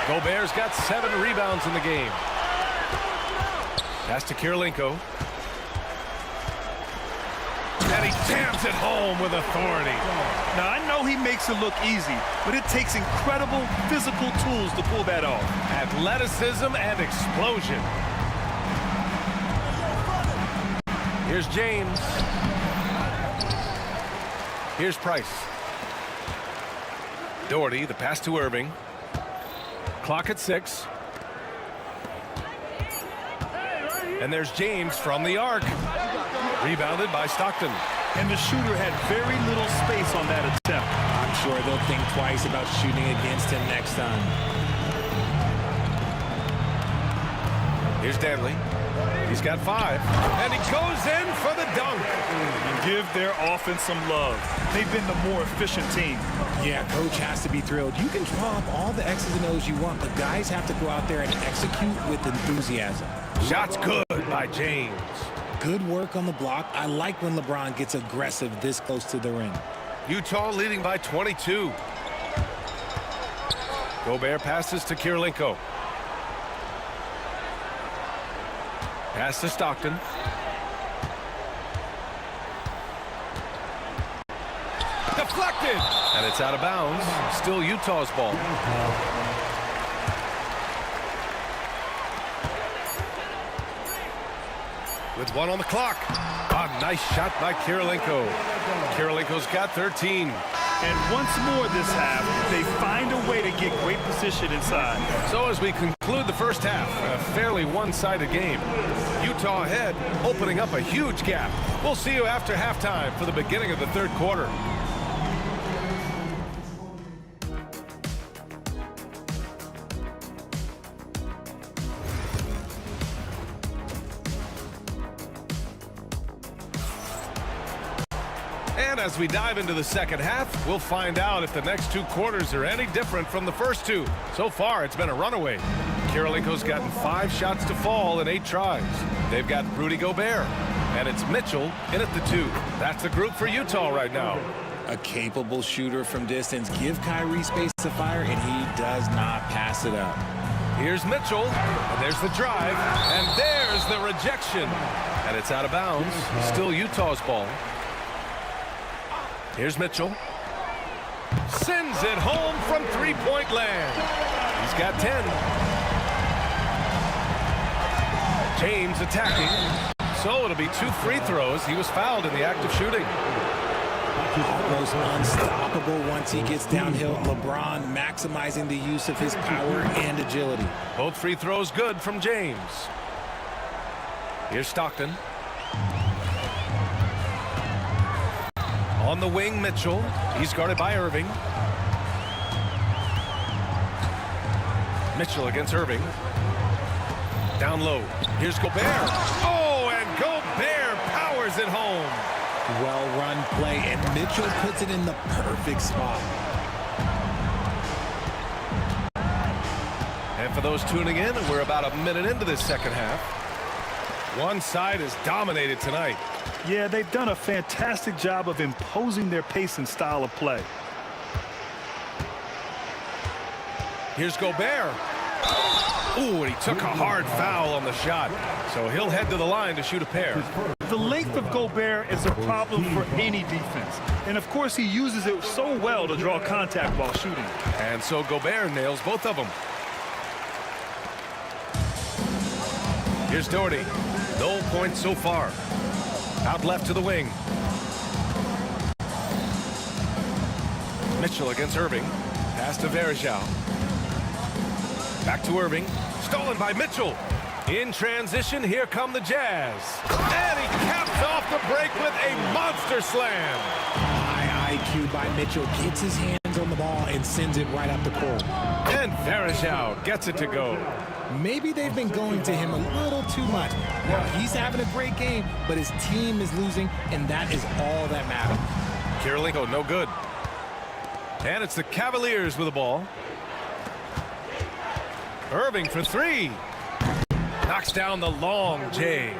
Gobert's got 7 rebounds in the game. Pass to Kirilenko. And he jams it home with authority. Now, I know he makes it look easy, but it takes incredible physical tools to pull that off. Athleticism and explosion. Here's James. Here's Price. Doherty, the pass to Irving. Clock at 6. And there's James from the arc. Rebounded by Stockton. And the shooter had very little space on that attempt. I'm sure they'll think twice about shooting against him next time. Here's Danley. He's got 5. And he goes in for the dunk. And give their offense some love. They've been the more efficient team. Yeah, coach has to be thrilled. You can draw up all the X's and O's you want, but guys have to go out there and execute with enthusiasm. Shots good by James. Good work on the block. I like when LeBron gets aggressive this close to the rim. Utah leading by 22. Gobert passes to Kirilenko. Pass to Stockton. Deflected! And it's out of bounds. Still Utah's ball. With 1 on the clock. A nice shot by Kirilenko. Kirilenko's got 13. And once more this half, they find a way to get great position inside. So as we conclude the first half, a fairly one-sided game. Utah ahead, opening up a huge gap. We'll see you after halftime for the beginning of the third quarter. And as we dive into the second half, we'll find out if the next 2 quarters are any different from the first 2. So far, it's been a runaway. Kirilenko's gotten 5 shots to fall in 8 tries. They've got Rudy Gobert, and it's Mitchell in at the 2. That's the group for Utah right now. A capable shooter from distance. Give Kyrie space to fire, and he does not pass it up. Here's Mitchell, and there's the drive, and there's the rejection. And it's out of bounds. Still Utah's ball. Here's Mitchell. Sends it home from three-point land. He's got 10. James attacking. So it'll be 2 free throws. He was fouled in the act of shooting. Almost unstoppable once he gets downhill. LeBron maximizing the use of his power and agility. Both free throws good from James. Here's Stockton. On the wing, Mitchell. He's guarded by Irving. Mitchell against Irving. Down low. Here's Gobert. Oh, and Gobert powers it home. Well-run play, and Mitchell puts it in the perfect spot. And for those tuning in, we're about a minute into this second half. One side is dominated tonight. Yeah, they've done a fantastic job of imposing their pace and style of play. Here's Gobert. Ooh, and he took a hard foul on the shot. So he'll head to the line to shoot a pair. The length of Gobert is a problem for any defense. And, of course, he uses it so well to draw contact while shooting. And so Gobert nails both of them. Here's Doherty. No points so far. Out left to the wing. Mitchell against Irving. Pass to Varejao. Back to Irving. Stolen by Mitchell. In transition, here come the Jazz. And he caps off the break with a monster slam. High IQ by Mitchell. Gets his hands on the ball and sends it right up the court. And Varejao gets it to go. Maybe they've been going to him a little too much. Now, he's having a great game, but his team is losing, and that is all that matters. Kirilenko, no good. And it's the Cavaliers with the ball. Irving for three. Knocks down the long J.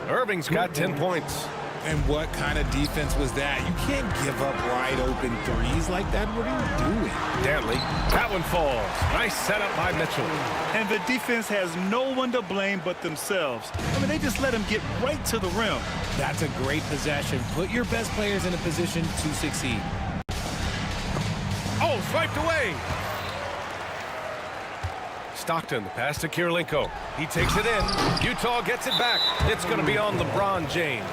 Irving's got 10 points. And what kind of defense was that? You can't give up wide open threes like that. What are you doing? Danley, that one falls. Nice setup by Mitchell. And the defense has no one to blame but themselves. I mean, they just let him get right to the rim. That's a great possession. Put your best players in a position to succeed. Oh, swiped away. Stockton, the pass to Kirilenko. He takes it in. Utah gets it back. It's going to be on LeBron James.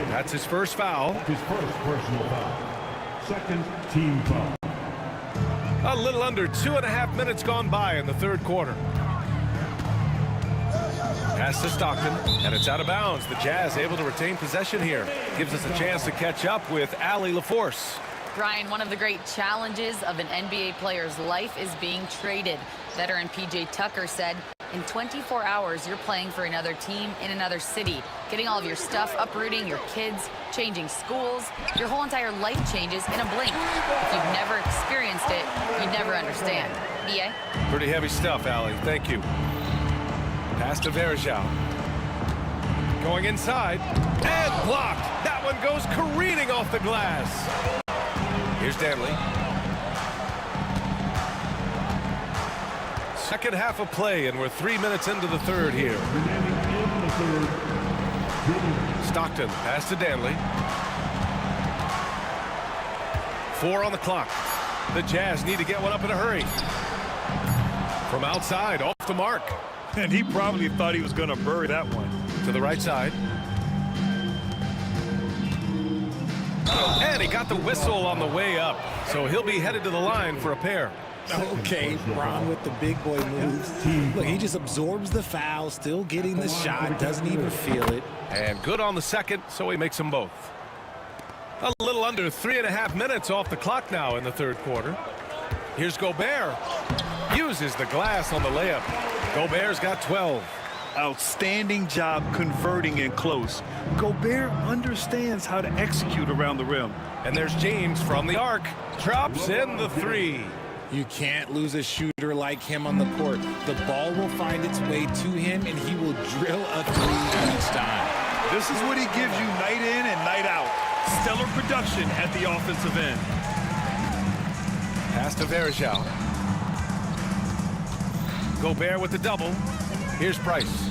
That's his first foul. His first personal foul. Second team foul. A little under 2.5 minutes gone by in the third quarter. Pass to Stockton, and it's out of bounds. The Jazz able to retain possession here. Gives us a chance to catch up with Allie LaForce. Brian, one of the great challenges of an NBA player's life is being traded. Veteran P.J. Tucker said, in 24 hours, you're playing for another team in another city, getting all of your stuff, uprooting your kids, changing schools. Your whole entire life changes in a blink. If you've never experienced it, you'd never understand. EA? Pretty heavy stuff, Allie. Thank you. Pass to Varejao. Going inside, and blocked. That one goes careening off the glass. Here's Danley. Second half of play, and we're 3 minutes into the third here. Stockton, pass to Danley. 4 on the clock. The Jazz need to get one up in a hurry. From outside, off the mark. And he probably thought he was going to bury that one. To the right side. And he got the whistle on the way up, so he'll be headed to the line for a pair. Okay, Bron with the big boy moves. Look, he just absorbs the foul, still getting the shot, doesn't even feel it. And good on the second, so he makes them both. A little under 3.5 minutes off the clock now in the third quarter. Here's Gobert. Uses the glass on the layup. Gobert's got 12. Outstanding job converting in close. Gobert understands how to execute around the rim. And there's James from the arc. Drops in the three. You can't lose a shooter like him on the court. The ball will find its way to him, and he will drill a three each time. This is what he gives you night in and night out. Stellar production at the offensive end. Pass to Varejao. Gobert with the double. Here's Price.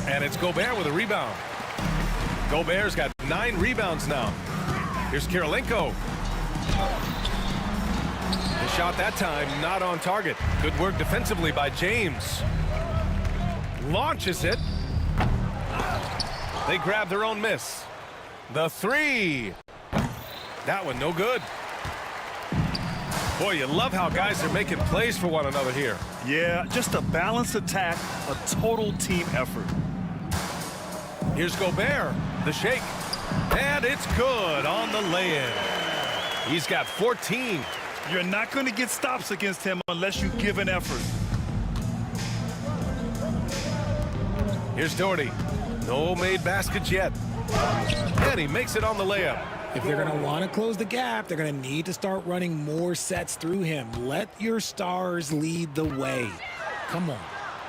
And it's Gobert with a rebound. Gobert's got 9 rebounds now. Here's Kirilenko. The shot that time not on target. Good work defensively by James. Launches it. They grab their own miss. The three. That one no good. Boy, you love how guys are making plays for one another here. Yeah, just a balanced attack, a total team effort. Here's Gobert, the shake. And it's good on the lay-in. He's got 14. You're not going to get stops against him unless you give an effort. Here's Doherty. No made baskets yet. And he makes it on the layup. If they're going to want to close the gap, they're going to need to start running more sets through him. Let your stars lead the way. Come on.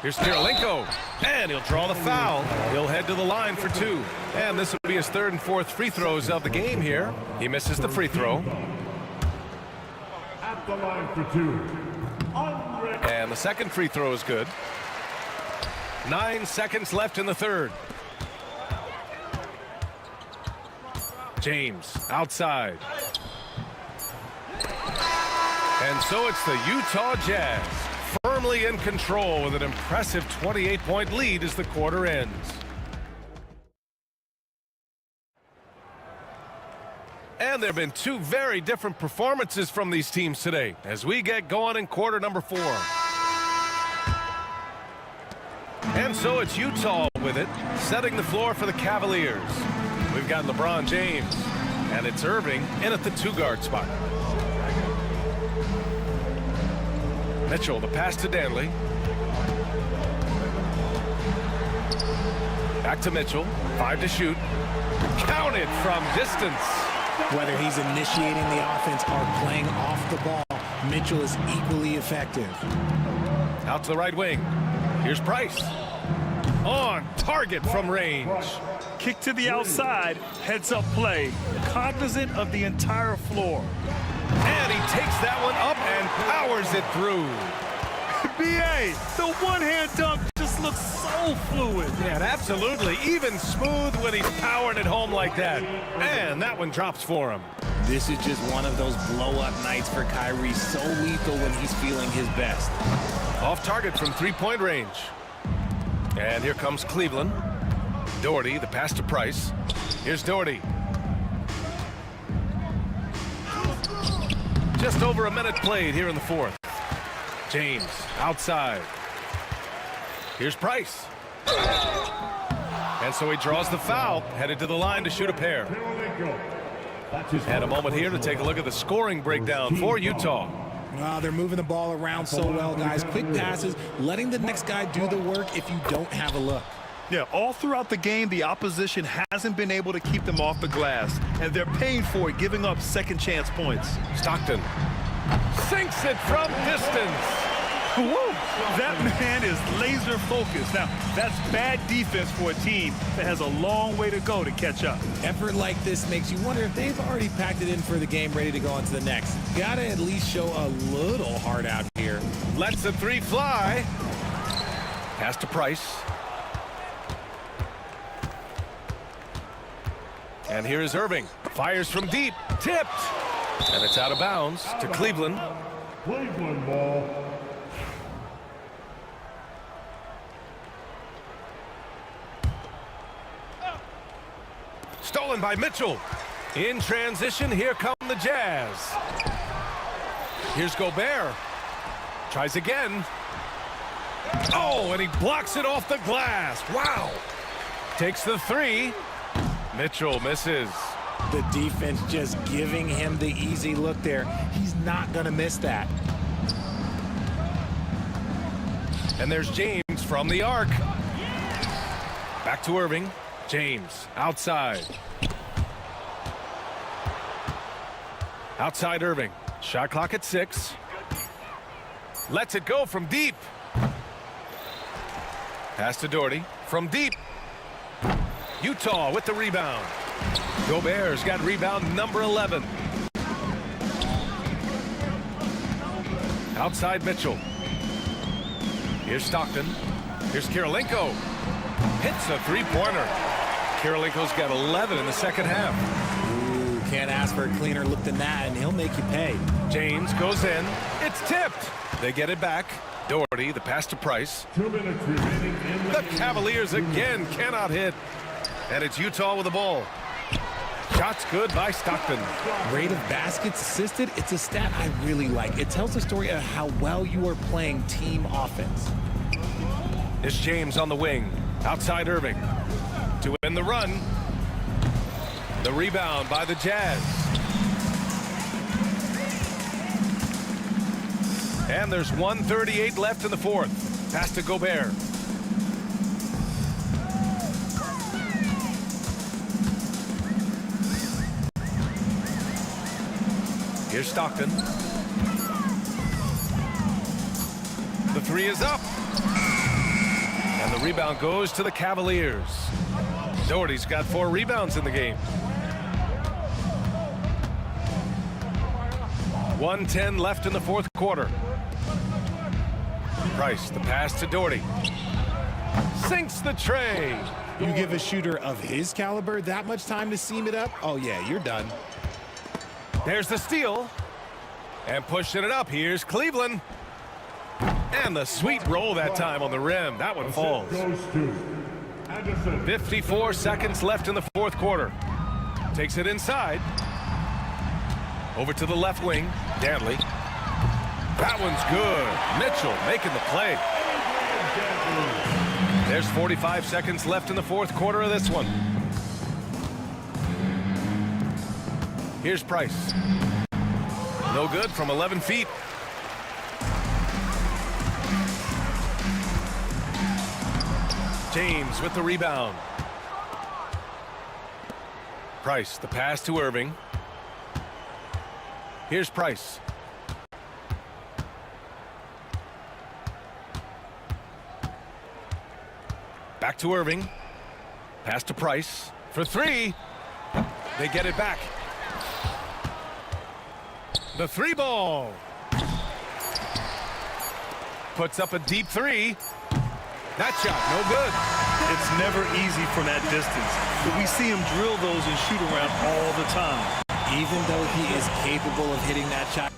Here's Kirilenko, and he'll draw the foul. He'll head to the line for 2. And this will be his 3rd and 4th free throws of the game here. He misses the free throw. At the line for 2. And the second free throw is good. 9 seconds left in the third. James outside. And so it's the Utah Jazz firmly in control with an impressive 28-point lead as the quarter ends. And there have been 2 very different performances from these teams today as we get going in quarter number 4. And so it's Utah with it, setting the floor for the Cavaliers. We've got LeBron James, and it's Irving in at the 2-guard spot. Mitchell, the pass to Danley. Back to Mitchell, 5 to shoot. Counted from distance. Whether he's initiating the offense or playing off the ball, Mitchell is equally effective. Out to the right wing. Here's Price. On target from range. Kick to the outside, heads-up play, cognizant of the entire floor. And he takes that one up and powers it through. B.A., the one-hand dunk just looks so fluid. Yeah, absolutely. Even smooth when he's powering it home like that. And that one drops for him. This is just one of those blow-up nights for Kyrie, so lethal when he's feeling his best. Off target from three-point range. And here comes Cleveland. Doherty, the pass to Price. Here's Doherty. Just over a minute played here in the fourth. James outside. Here's Price. And so he draws the foul, headed to the line to shoot a pair. And a moment here to take a look at the scoring breakdown for Utah. They're moving the ball around so well, guys. Quick passes, letting the next guy do the work if you don't have a look. Yeah, all throughout the game, the opposition hasn't been able to keep them off the glass, and they're paying for it, giving up second chance points. Stockton sinks it from distance. Woo! That man is laser focused. Now, that's bad defense for a team that has a long way to go to catch up. Effort like this makes you wonder if they've already packed it in for the game, ready to go on to the next. Gotta at least show a little heart out here. Lets the three fly. Pass to Price. And here is Irving. Fires from deep. Tipped. And it's out of bounds to Cleveland. Cleveland ball. Stolen by Mitchell. In transition, here come the Jazz. Here's Gobert. Tries again. Oh, and he blocks it off the glass. Wow. Takes the three. Mitchell misses. The defense just giving him the easy look there. He's not going to miss that. And there's James from the arc. Back to Irving. James outside. Outside Irving. Shot clock at 6. Lets it go from deep. Pass to Doherty from deep. Utah with the rebound. Gobert's got rebound number 11. Outside Mitchell. Here's Stockton. Here's Kirilenko. Hits a three-pointer. Kirilenko's got 11 in the second half. Ooh, can't ask for a cleaner look than that, and he'll make you pay. James goes in. It's tipped. They get it back. Doherty, the pass to Price. 2 minutes remaining in The Cavaliers again cannot hit. And it's Utah with the ball. Shots good by Stockton. Rate of baskets assisted, it's a stat I really like. It tells the story of how well you are playing team offense. It's James on the wing. Outside Irving. To win the run. The rebound by the Jazz. And there's 1:38 left in the fourth. Pass to Gobert. Here's Stockton. The three is up. And the rebound goes to the Cavaliers. Doherty's got 4 rebounds in the game. 1:10 left in the fourth quarter. Price, the pass to Doherty. Sinks the tray. You give a shooter of his caliber that much time to seam it up? Oh, yeah, you're done. There's the steal. And pushing it up, here's Cleveland. And the sweet roll that time on the rim. That one falls. goes to Anderson. 54 seconds left in the fourth quarter. Takes it inside. Over to the left wing. Danley. That one's good. Mitchell making the play. There's 45 seconds left in the fourth quarter of this one. Here's Price. No good from 11 feet. James with the rebound. Price, the pass to Irving. Here's Price. Back to Irving. Pass to Price for three. They get it back. The three ball. Puts up a deep three. That shot, no good. It's never easy from that distance, but we see him drill those and shoot around all the time. Even though he is capable of hitting that shot.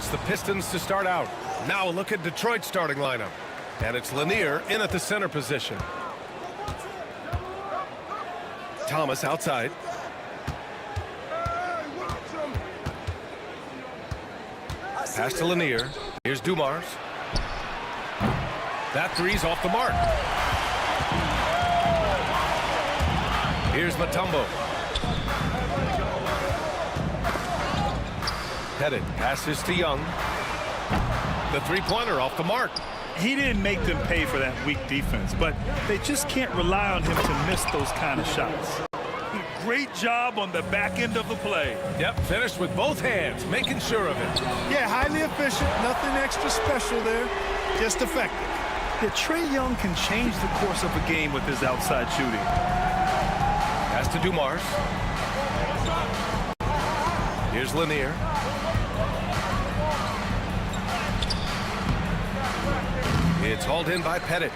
the Pistons to start out. Now a look at Detroit's starting lineup. And it's Lanier in at the center position. Thomas outside. Pass to Lanier. Here's Dumars. That three's off the mark. Here's Mutombo. Pettit passes to Young. The three-pointer off the mark. He didn't make them pay for that weak defense, but they just can't rely on him to miss those kind of shots. Great job on the back end of the play. Yep, finished with both hands, making sure of it. Yeah, highly efficient. Nothing extra special there. Just effective. Yeah, Trae Young can change the course of a game with his outside shooting. Pass to Dumars. Here's Lanier. It's hauled in by Pettit.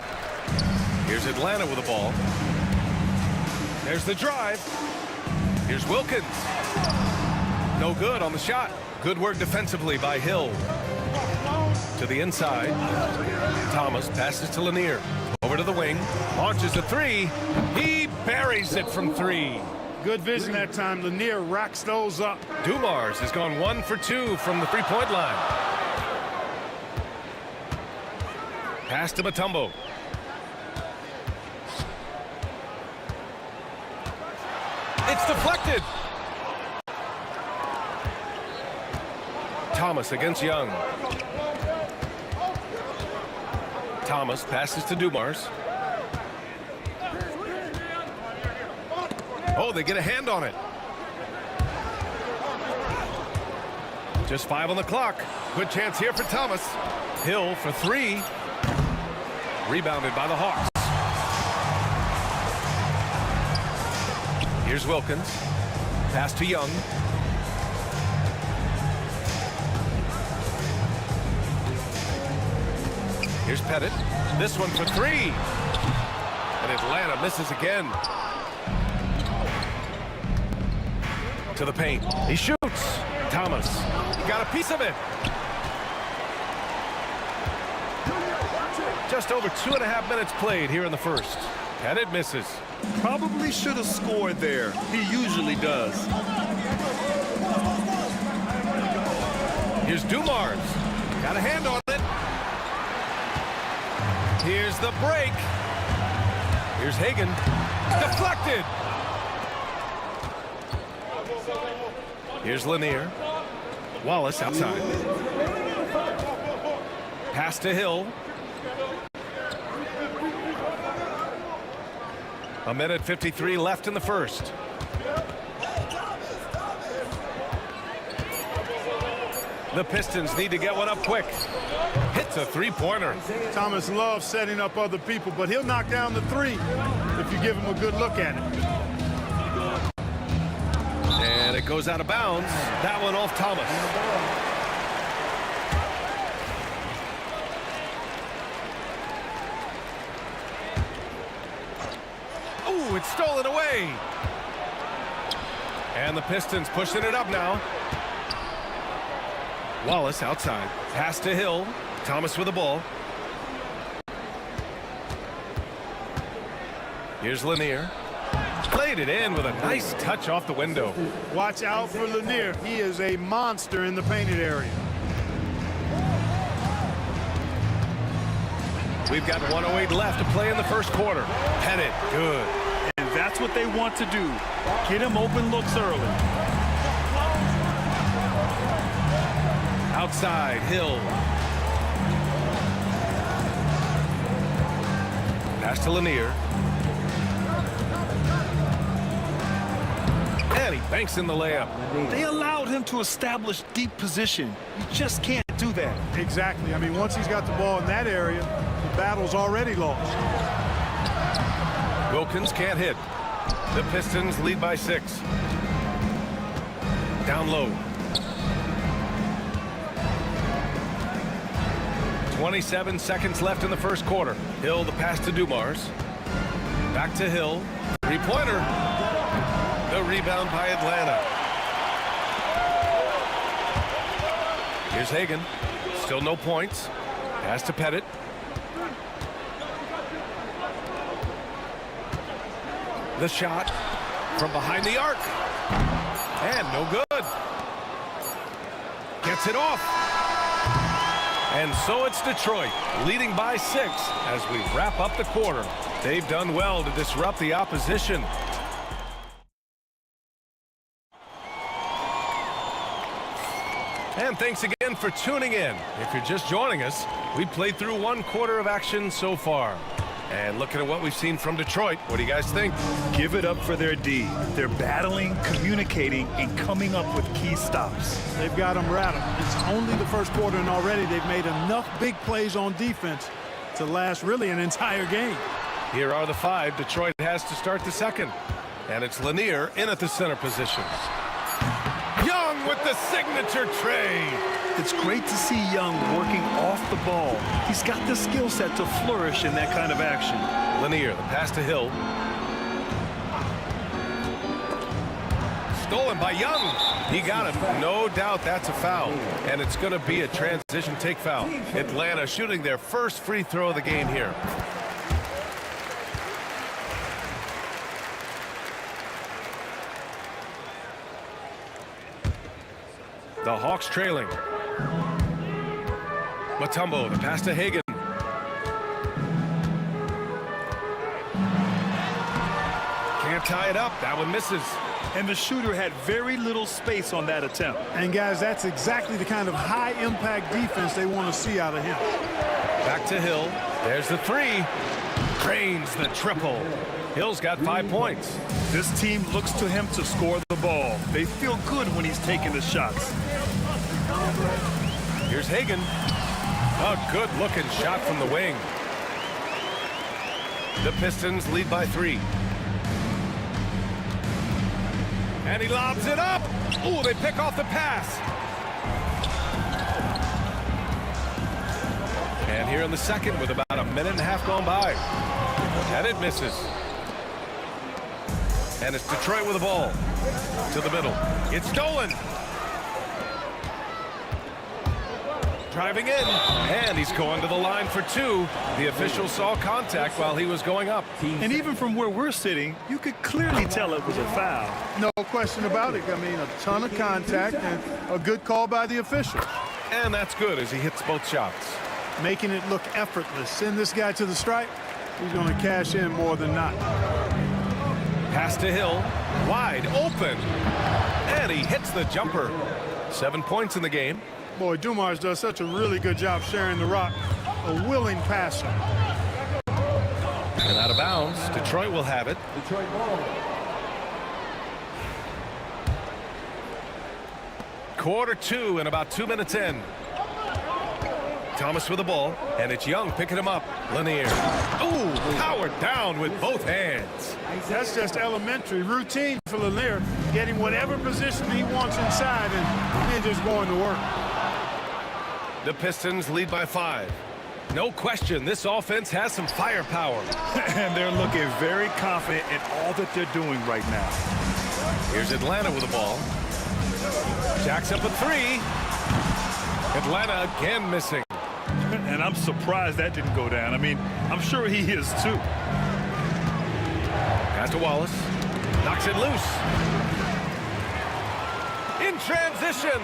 Here's Atlanta with the ball. There's the drive. Here's Wilkins. No good on the shot. Good work defensively by Hill. To the inside. Thomas passes to Lanier. Over to the wing. Launches a three. He buries it from three. Good vision that time. Lanier racks those up. Dumars has gone 1 for 2 from the three-point line. Pass to Mutombo. It's deflected. Thomas against Young. Thomas passes to Dumars. Oh, they get a hand on it. Just 5 on the clock. Good chance here for Thomas. Hill for 3. Rebounded by the Hawks. Here's Wilkins. Pass to Young. Here's Pettit. This one for 3. And Atlanta misses again. To the paint. He shoots. Thomas. He got a piece of it. Just over 2.5 minutes played here in the first. Pettit misses. Probably should have scored there. He usually does. Here's Dumars. Got a hand on it. Here's the break. Here's Hagan. Deflected. Here's Lanier. Wallace outside. Pass to Hill. 1:53 left in the first. The Pistons need to get one up quick. Hits a three-pointer. Thomas loves setting up other people, but he'll knock down the three if you give him a good look at it. And it goes out of bounds. That one off Thomas. Ooh, it's stolen away. And the Pistons pushing it up now. Wallace outside. Pass to Hill. Thomas with the ball. Here's Lanier. Played it in with a nice touch off the window. Watch out for Lanier. He is a monster in the painted area. We've got 1:08 left to play in the first quarter. Pettit, good. And that's what they want to do. Get him open looks early. Outside, Hill. Pass to Lanier. And he banks in the layup. They allowed him to establish deep position. You just can't do that. Exactly. I mean, once he's got the ball in that area, the battle's already lost. Wilkins can't hit. The Pistons lead by 6. Down low. 27 seconds left in the first quarter. Hill, the pass to Dumars. Back to Hill. Three-pointer. The rebound by Atlanta. Here's Hagan. Still no points. Pass to Pettit. The shot from behind the arc. And no good. Gets it off. And so it's Detroit leading by 6 as we wrap up the quarter. They've done well to disrupt the opposition. And thanks again for tuning in. If you're just joining us, we played through 1 quarter of action so far. And looking at what we've seen from Detroit, what do you guys think? Give it up for their D. They're battling, communicating, and coming up with key stops. They've got them rattled. It's only the first quarter, and already they've made enough big plays on defense to last really an entire game. Here are the 5 Detroit has to start the second. And it's Lanier in at the center position. Young with the signature tray. It's great to see Young working off the ball. He's got the skill set to flourish in that kind of action. Lanier, the pass to Hill. Stolen by Young. He got him. No doubt that's a foul. And it's going to be a transition take foul. Atlanta shooting their first free throw of the game here. The Hawks trailing. Mutombo, the pass to Hagan. Can't tie it up. That one misses. And the shooter had very little space on that attempt. And, guys, that's exactly the kind of high-impact defense they want to see out of him. Back to Hill. There's the 3. Drains the triple. Hill's got 5 points. This team looks to him to score the ball. They feel good when he's taking the shots. Here's Hagan. A good-looking shot from the wing. The Pistons lead by 3. And he lobs it up. Ooh, they pick off the pass. And here in the second with about a minute and a half gone by. And it misses. And it's Detroit with the ball. To the middle. It's stolen. Driving in. And he's going to the line for 2. The official saw contact while he was going up. And even from where we're sitting, you could clearly tell it was a foul. No question about it. I mean, a ton of contact and a good call by the officials. And that's good as he hits both shots. Making it look effortless. Send this guy to the stripe. He's going to cash in more than not. Pass to Hill. Wide open. And he hits the jumper. 7 points in the game. Boy, Dumars does such a really good job sharing the rock. A willing passer. And out of bounds. Detroit will have it. Detroit ball. Quarter 2 and about 2 minutes in. Thomas with the ball, and it's Young picking him up. Lanier. Ooh, powered down with both hands. That's just elementary routine for Lanier. Getting whatever position he wants inside and then just going to work. The Pistons lead by 5. No question, this offense has some firepower. And they're looking very confident in all that they're doing right now. Here's Atlanta with the ball. Jacks up a 3. Atlanta again missing. And I'm surprised that didn't go down. I mean, I'm sure he is too. Pass to Wallace. Knocks it loose. In transition.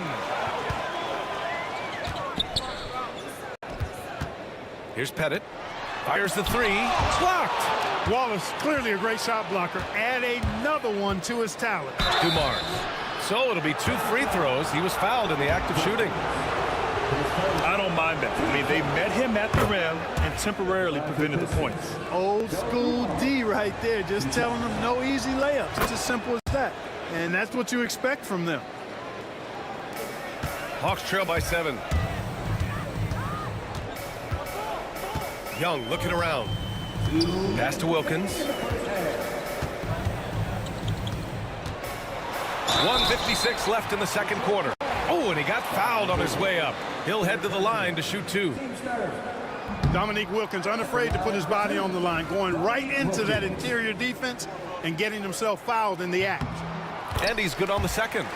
Here's Pettit. Fires the 3. Blocked. Wallace, clearly a great shot blocker. Add another one to his talent. Dumars. So it'll be 2 free throws. He was fouled in the act of shooting. I don't mind that. I mean, they met him at the rim and temporarily prevented the points. Old school D right there, just telling them no easy layups. It's as simple as that. And that's what you expect from them. Hawks trail by 7. Young looking around. Pass to Wilkins. 1:56 left in the second quarter. Oh, and he got fouled on his way up. He'll head to the line to shoot 2. Dominique Wilkins unafraid to put his body on the line, going right into that interior defense and getting himself fouled in the act. And he's good on the second.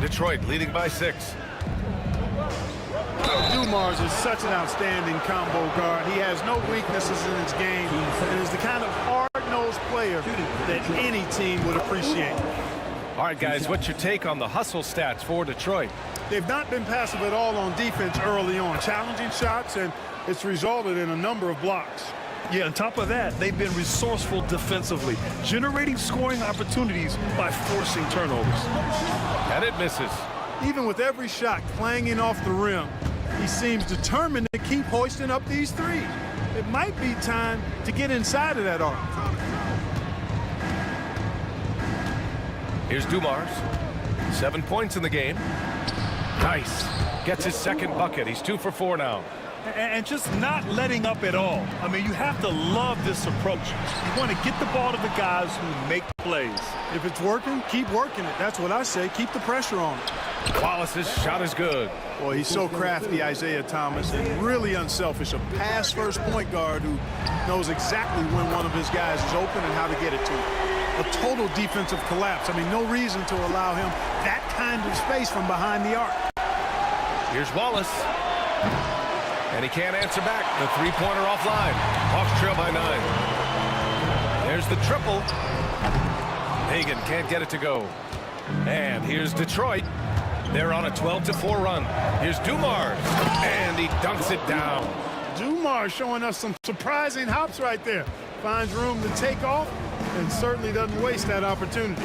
Detroit leading by 6. Dumars is such an outstanding combo guard. He has no weaknesses in his game and is the kind of hard-nosed player that any team would appreciate. All right, guys, what's your take on the hustle stats for Detroit? They've not been passive at all on defense early on, challenging shots, and it's resulted in a number of blocks. Yeah, on top of that, they've been resourceful defensively, generating scoring opportunities by forcing turnovers. And it misses. Even with every shot clanging off the rim, he seems determined to keep hoisting up these threes. It might be time to get inside of that arc. Here's Dumars. 7 points in the game. Nice. Gets his second bucket. He's 2 for 4 now. And just not letting up at all. I mean, you have to love this approach. You want to get the ball to the guys who make plays. If it's working, keep working it. That's what I say. Keep the pressure on it. Wallace's shot is good. Boy, he's so crafty, Isaiah Thomas, and really unselfish. A pass-first point guard who knows exactly when one of his guys is open and how to get it to him. A total defensive collapse. I mean, no reason to allow him that kind of space from behind the arc. Here's Wallace. And he can't answer back. The three-pointer offline. Hawks trail by 9. There's the triple. Hagan can't get it to go. And here's Detroit. They're on a 12-4 run. Here's Dumars. And he dunks it down. Dumars showing us some surprising hops right there. Finds room to take off and certainly doesn't waste that opportunity.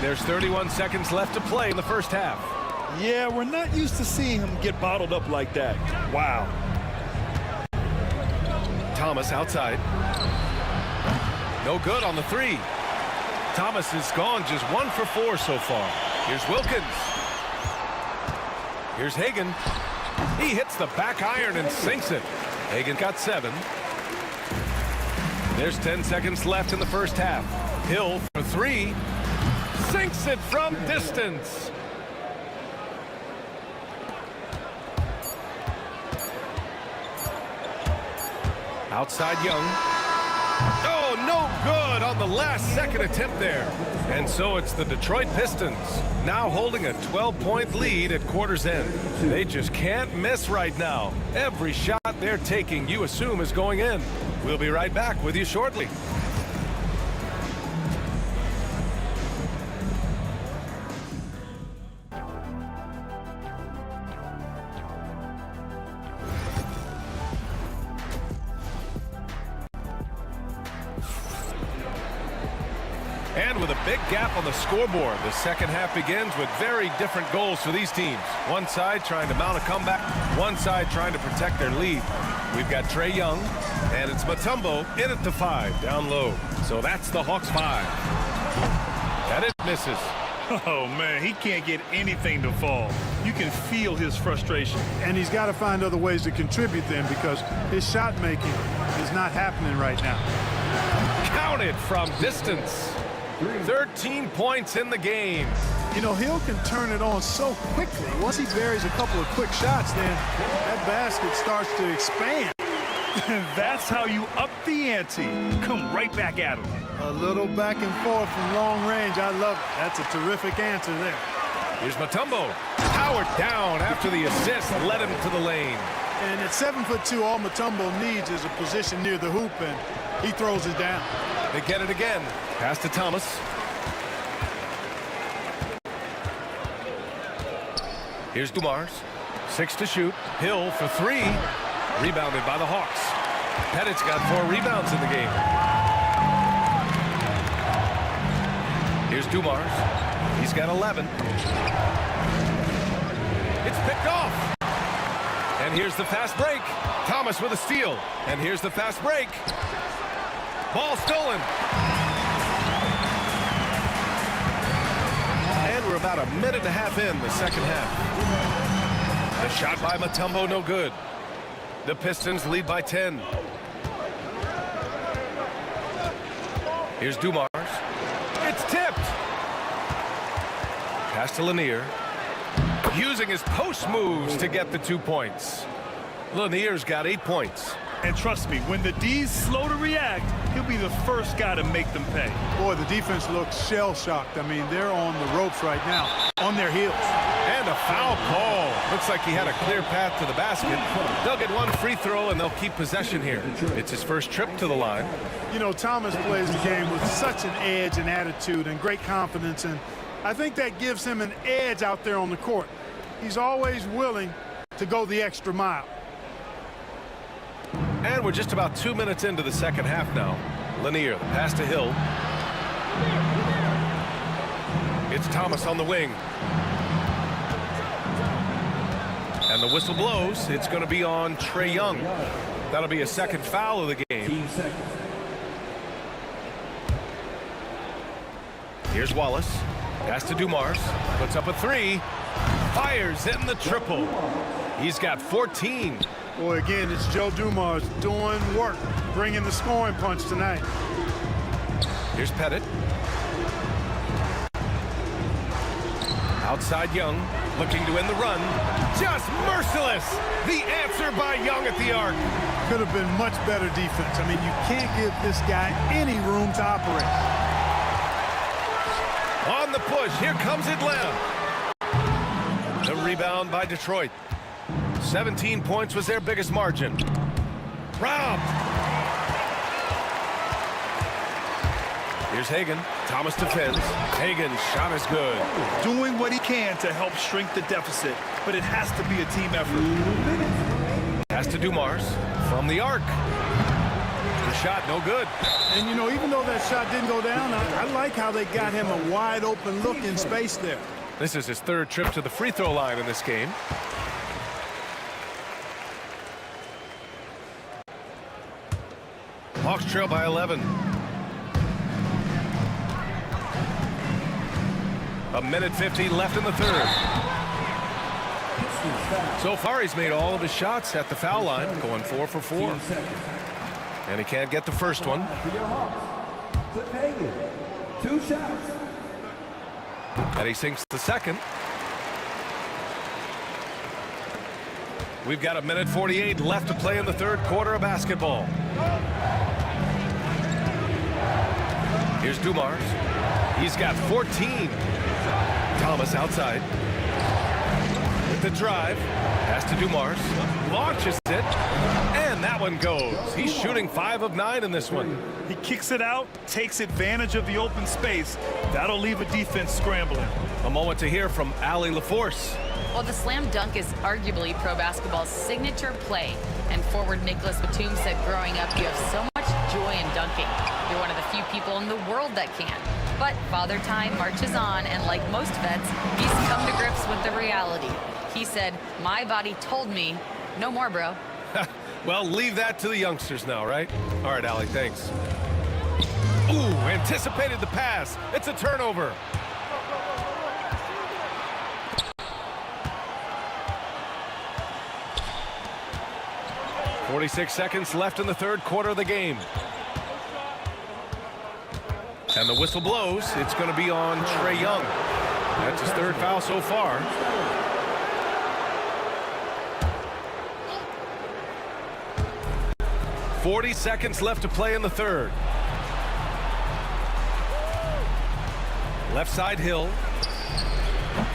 There's 31 seconds left to play in the first half. Yeah, we're not used to seeing him get bottled up like that. Wow. Thomas outside. No good on the 3. Thomas is gone just 1 for 4 so far. Here's Wilkins. Here's Hagan. He hits the back iron and sinks it. Hagan got 7. There's 10 seconds left in the first half. Hill for 3. Sinks it from distance. Outside Young. Oh, no good on the last second attempt there. And so it's the Detroit Pistons now holding a 12-point lead at quarter's end. They just can't miss right now. Every shot they're taking, you assume, is going in. We'll be right back with you shortly. And with a big gap on the scoreboard, the second half begins with very different goals for these teams. One side trying to mount a comeback, one side trying to protect their lead. We've got Trae Young, and it's Mutombo in at the 5, down low. So that's the Hawks 5. And it misses. Oh, man, he can't get anything to fall. You can feel his frustration. And he's got to find other ways to contribute then because his shot making is not happening right now. Counted from distance. 13 points in the game. You know, Hill can turn it on so quickly. Once he buries a couple of quick shots, then that basket starts to expand. That's how you up the ante. Come right back at him. A little back and forth from long range. I love it. That's a terrific answer there. Here's Mutombo. Powered down after the assist led him to the lane. And at 7'2", all Mutombo needs is a position near the hoop, and he throws it down. They get it again. Pass to Thomas. Here's Dumars. 6 to shoot. Hill for 3. Rebounded by the Hawks. Pettit's got 4 rebounds in the game. Here's Dumars. He's got 11. It's picked off. And here's the fast break. Thomas with a steal. And here's the fast break. Ball stolen. And we're about a minute and a half in the second half. The shot by Mutombo, no good. The Pistons lead by 10. Here's Dumars. It's tipped. Pass to Lanier. Using his post moves to get the 2 points. Lanier's got 8 points. And trust me, when the D's slow to react, he'll be the first guy to make them pay. Boy, the defense looks shell-shocked. I mean, they're on the ropes right now, on their heels. And a foul call. Looks like he had a clear path to the basket. They'll get one free throw, and they'll keep possession here. It's his first trip to the line. You know, Thomas plays the game with such an edge and attitude and great confidence, and I think that gives him an edge out there on the court. He's always willing to go the extra mile. And we're just about 2 minutes into the second half now. Lanier, the pass to Hill. It's Thomas on the wing. And the whistle blows. It's going to be on Trae Young. That'll be a second foul of the game. Here's Wallace. Pass to Dumars. Puts up a three. Fires in the triple. He's got 14. Boy, again, it's Joe Dumars doing work, bringing the scoring punch tonight. Here's Pettit. Outside Young, looking to end the run. Just merciless. The answer by Young at the arc. Could have been much better defense. I mean, you can't give this guy any room to operate. On the push, here comes Atlanta. The rebound by Detroit. 17 points was their biggest margin. Robbed. Here's Hagan. Thomas defends. Hagan's shot is good. Doing what he can to help shrink the deficit, but it has to be a team effort. Pass to Dumars from the arc. The shot no good. And, you know, even though that shot didn't go down, I like how they got him a wide open look in space there. This is his third trip to the free throw line in this game. Hawks trail by 11. A minute 15 left in the third. So far, he's made all of his shots at the foul line, going 4 for 4. And he can't get the first one. 2 shots. And he sinks the second. We've got a minute 48 left to play in the third quarter of basketball. Here's Dumars. He's got 14. Thomas outside. With the drive. Pass to Dumars. Launches it. And that one goes. He's shooting 5 of 9 in this one. He kicks it out, takes advantage of the open space. That'll leave a defense scrambling. A moment to hear from Allie LaForce. Well, the slam dunk is arguably pro basketball's signature play. And forward Nicholas Batum said growing up, you have so much joy in dunking. You're one of the few people in the world that can. But Father Time marches on, and like most vets, he's come to grips with the reality. He said, my body told me, no more, bro. Well, leave that to the youngsters now, right? All right, Allie, thanks. Ooh, anticipated the pass. It's a turnover. .46 seconds left in the third quarter of the game. And the whistle blows. It's going to be on Trae Young. That's his third foul so far. .40 seconds left to play in the third. Left side Hill.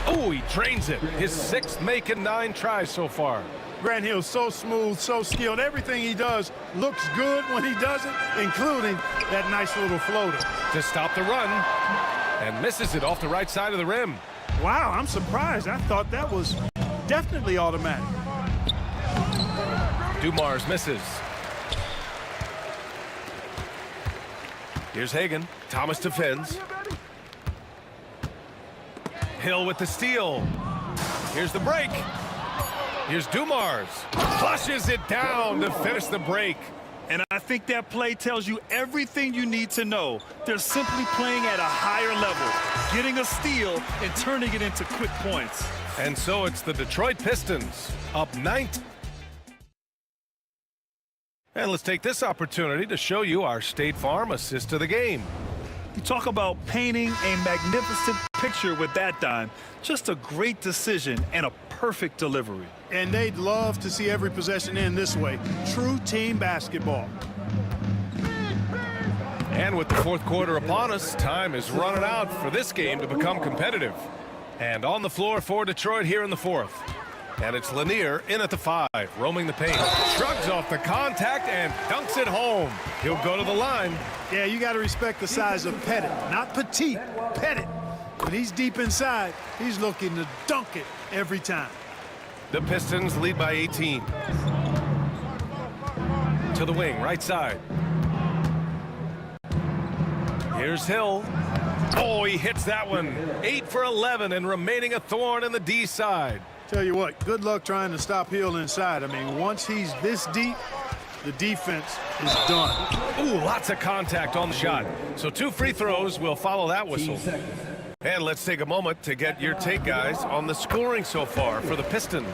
Oh, he drains it. His 6th make in 9 tries so far. Grant Hill's so smooth, so skilled. Everything he does looks good when he does it, including that nice little floater. To stop the run, and misses it off the right side of the rim. Wow, I'm surprised. I thought that was definitely automatic. Dumars misses. Here's Hagan. Thomas defends. Hill with the steal. Here's the break. Here's Dumars. Flushes it down to finish the break. And I think that play tells you everything you need to know. They're simply playing at a higher level, getting a steal and turning it into quick points. And so it's the Detroit Pistons up 19. And let's take this opportunity to show you our State Farm assist to the game. You talk about painting a magnificent picture with that dime. Just a great decision and a perfect delivery. And they'd love to see every possession end this way. True team basketball. And with the fourth quarter upon us, time is running out for this game to become competitive. And on the floor for Detroit here in the fourth. And it's Lanier in at the 5, roaming the paint. Shrugs off the contact and dunks it home. He'll go to the line. Yeah, you got to respect the size of Pettit. Not petite, Pettit. When he's deep inside, he's looking to dunk it every time. The Pistons lead by 18. To the wing, right side. Here's Hill. Oh, he hits that one. 8 for 11 and remaining a thorn in the D side. Tell you what, good luck trying to stop Hill inside. I mean, once he's this deep, the defense is done. Ooh, lots of contact on the shot. So 2 free throws will follow that whistle. And let's take a moment to get your take, guys, on the scoring so far for the Pistons.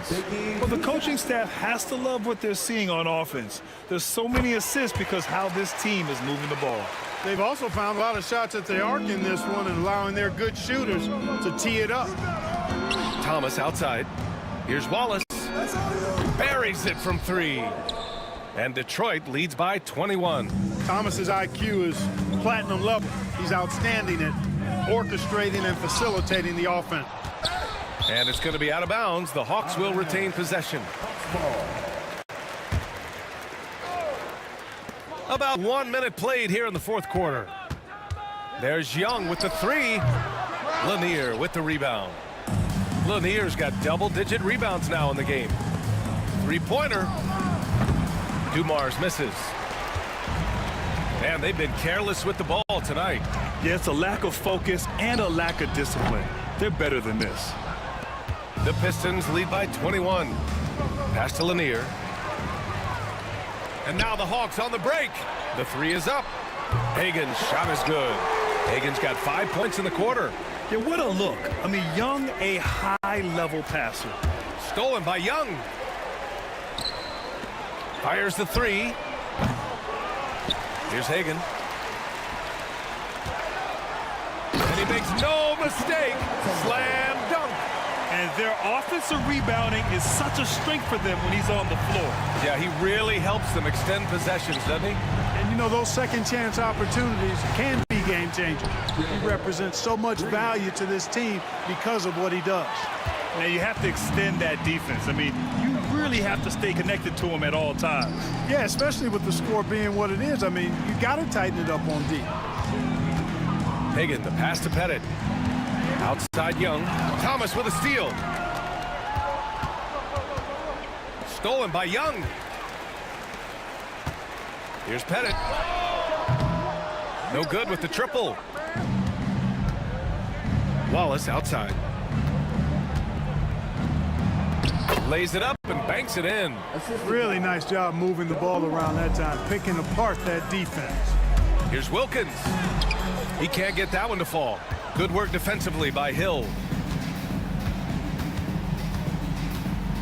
Well, the coaching staff has to love what they're seeing on offense. There's so many assists because how this team is moving the ball. They've also found a lot of shots at the arc in this one and allowing their good shooters to tee it up. Thomas outside. Here's Wallace. Buries it from 3. And Detroit leads by 21. Thomas's IQ is platinum level. He's outstanding at orchestrating and facilitating the offense. And it's going to be out of bounds. The Hawks will retain possession. About 1 minute played here in the fourth quarter. There's Young with the 3. Lanier with the rebound. Lanier's got double-digit rebounds now in the game. 3-pointer. Dumars misses. And they've been careless with the ball tonight. Yeah, it's a lack of focus and a lack of discipline. They're better than this. The Pistons lead by 21. Pass to Lanier. And now the Hawks on the break. The 3 is up. Hagen's shot is good. Hagen's got 5 points in the quarter. Yeah, what a look. I mean, Young, a high-level passer. Stolen by Young. Fires the 3. Here's Hagen. And he makes no mistake. Slam dunk. And their offensive rebounding is such a strength for them when he's on the floor. Yeah, he really helps them extend possessions, doesn't he? And you know, those second chance opportunities can be game changers. He represents so much value to this team because of what he does. Now you have to extend that defense. I mean, you really have to stay connected to him at all times. Yeah, especially with the score being what it is. I mean, you got to tighten it up on D. Hagen, the pass to Pettit. Outside Young. Thomas with a steal. Stolen by Young. Here's Pettit. No good with the triple. Wallace outside. Lays it up and banks it in. Really nice job moving the ball around that time, picking apart that defense. Here's Wilkins. He can't get that one to fall. Good work defensively by Hill.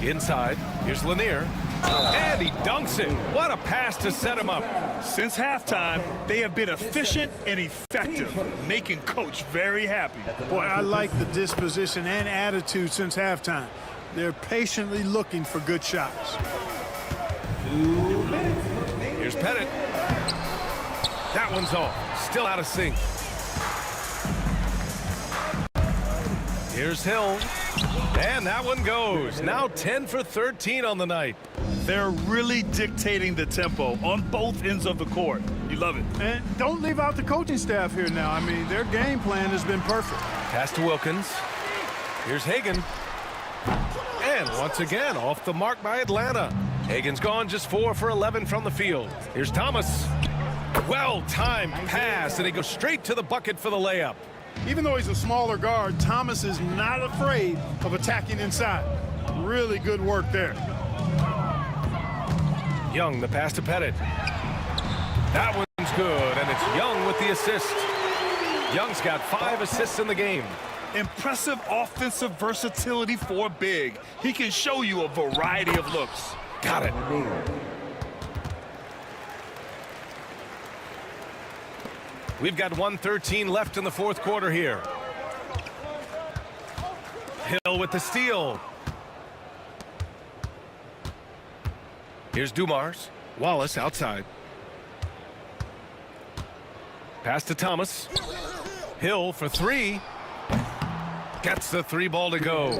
Inside, here's Lanier. And he dunks it. What a pass to set him up. Since halftime, they have been efficient and effective, making Coach very happy. Boy, I like the disposition and attitude since halftime. They're patiently looking for good shots. Here's Pettit. That one's off. Still out of sync. Here's Hill. And that one goes. Now 10 for 13 on the night. They're really dictating the tempo on both ends of the court. You love it. And don't leave out the coaching staff here now. I mean, their game plan has been perfect. Pass to Wilkins. Here's Hagen. And once again, off the mark by Atlanta. Hagen's gone just 4 for 11 from the field. Here's Thomas. Well-timed pass, and he goes straight to the bucket for the layup. Even though he's a smaller guard, Thomas is not afraid of attacking inside. Really good work there. Young, the pass to Pettit. That one's good, and it's Young with the assist. Young's got 5 assists in the game. Impressive offensive versatility for big. He can show you a variety of looks. Got it. We've got 1:13 left in the fourth quarter here. Hill with the steal. Here's Dumars. Wallace outside. Pass to Thomas. Hill for three. Gets the three ball to go.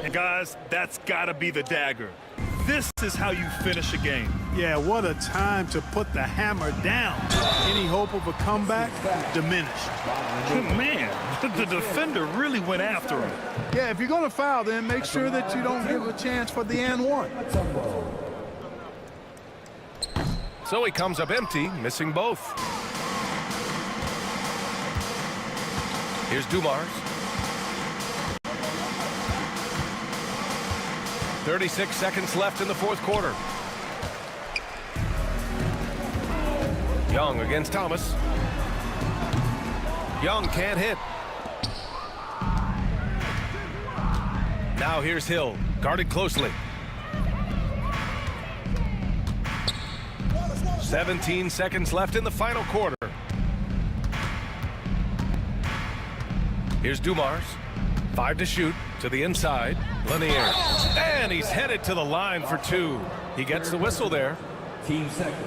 And guys, that's got to be the dagger. This is how you finish a game. Yeah, what a time to put the hammer down. Any hope of a comeback diminished. Man, the defender really went after him. Yeah, if you're going to foul, then make sure that you don't give a chance for the and one. So he comes up empty, missing both. Here's Dumars. 36 seconds left in the fourth quarter. Young against Thomas. Young can't hit. Now here's Hill, guarded closely. 17 seconds left in the final quarter. Here's Dumars. 5 to shoot, to the inside. Lanier. And he's headed to the line for 2. He gets the whistle there. Team second.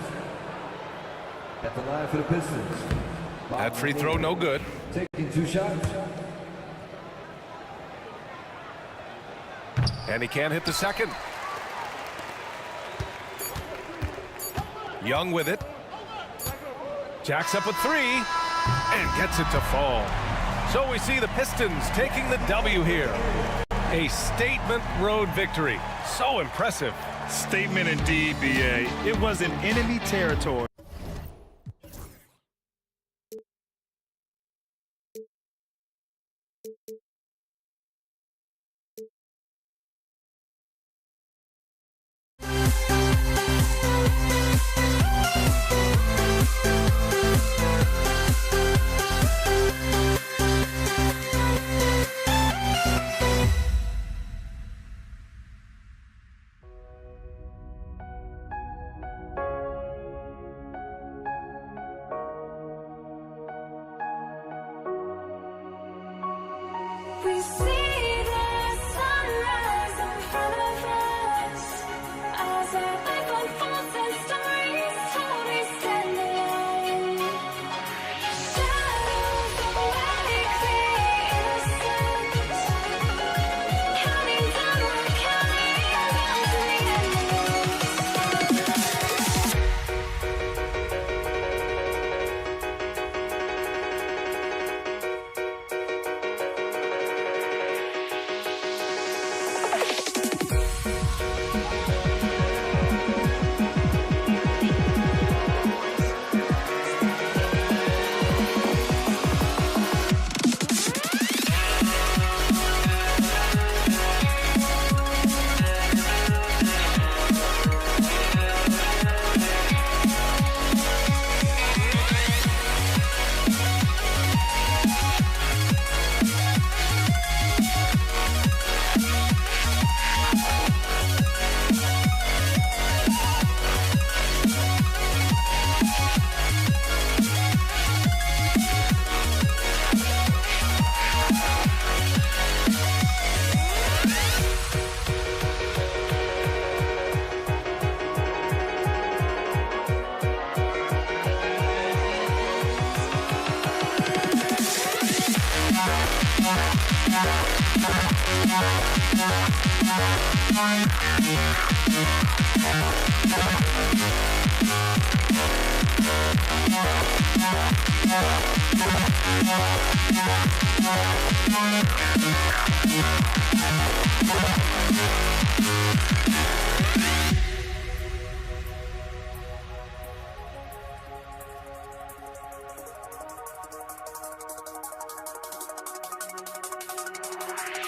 At the line for the Pistons. That free throw no good. Taking 2 shots. And he can't hit the second. Young with it. Jacks up a 3 and gets it to fall. So we see the Pistons taking the W here. A statement road victory. So impressive. Statement indeed, BA. It was in enemy territory. We see the sunrise in front of us as our life unfolds and stories told we stand alone. Shadows of light create innocence, counting down, we're counting down to the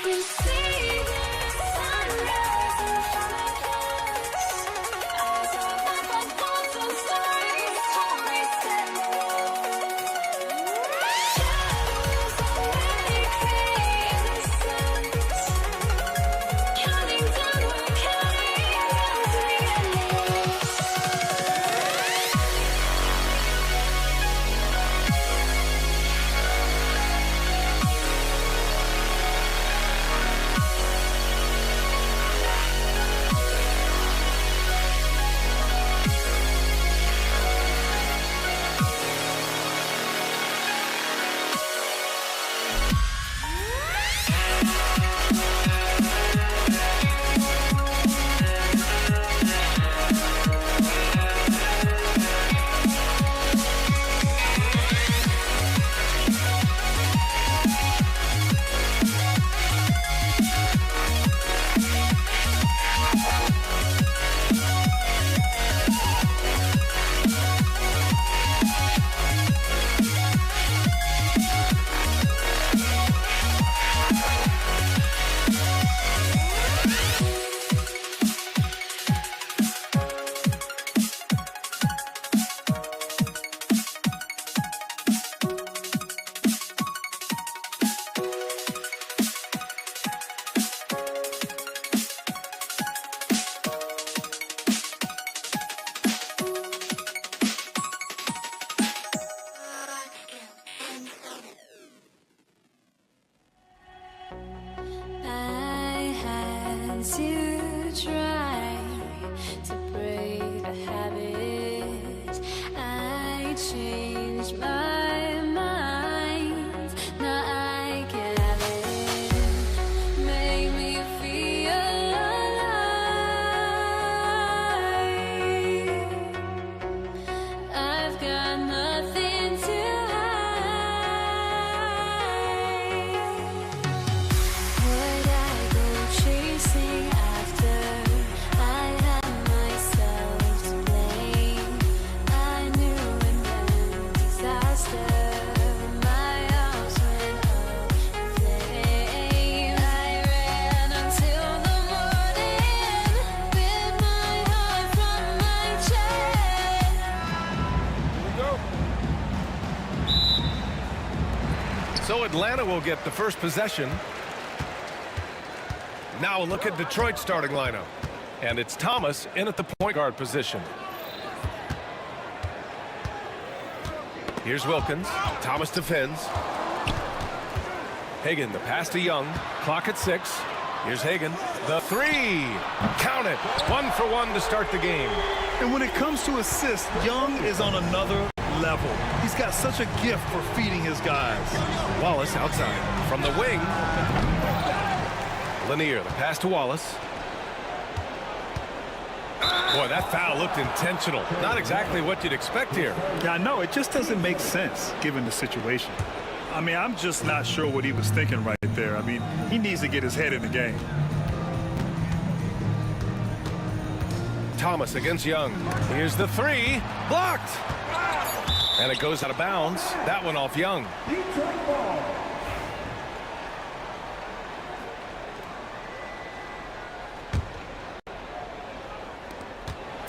We see the sunrise in front of us as our life unfolds and stories told we stand alone. Shadows of light create innocence, counting down, we're counting to try to break a habit. I changed my mind. Now I can have it. Make me feel alive. I've got nothing to would I go chasing after? I had myself to blame. I knew it meant disaster. My house went up in flames. I ran until the morning, with my heart from my chest. So Atlanta will get the first possession. Now look at Detroit's starting lineup. And it's Thomas in at the point guard position. Here's Wilkins. Thomas defends. Hagan, the pass to Young. Clock at 6. Here's Hagan. The three. Count it. 1 for 1 to start the game. And when it comes to assists, Young is on another level. He's got such a gift for feeding his guys. Wallace outside. From the wing. Lanier, the pass to Wallace. Boy, that foul looked intentional. Not exactly what you'd expect here. Yeah, I know. It just doesn't make sense given the situation. I mean, I'm just not sure what he was thinking right there. I mean, he needs to get his head in the game. Thomas against Young. Here's the three. Blocked. And it goes out of bounds. That one off Young.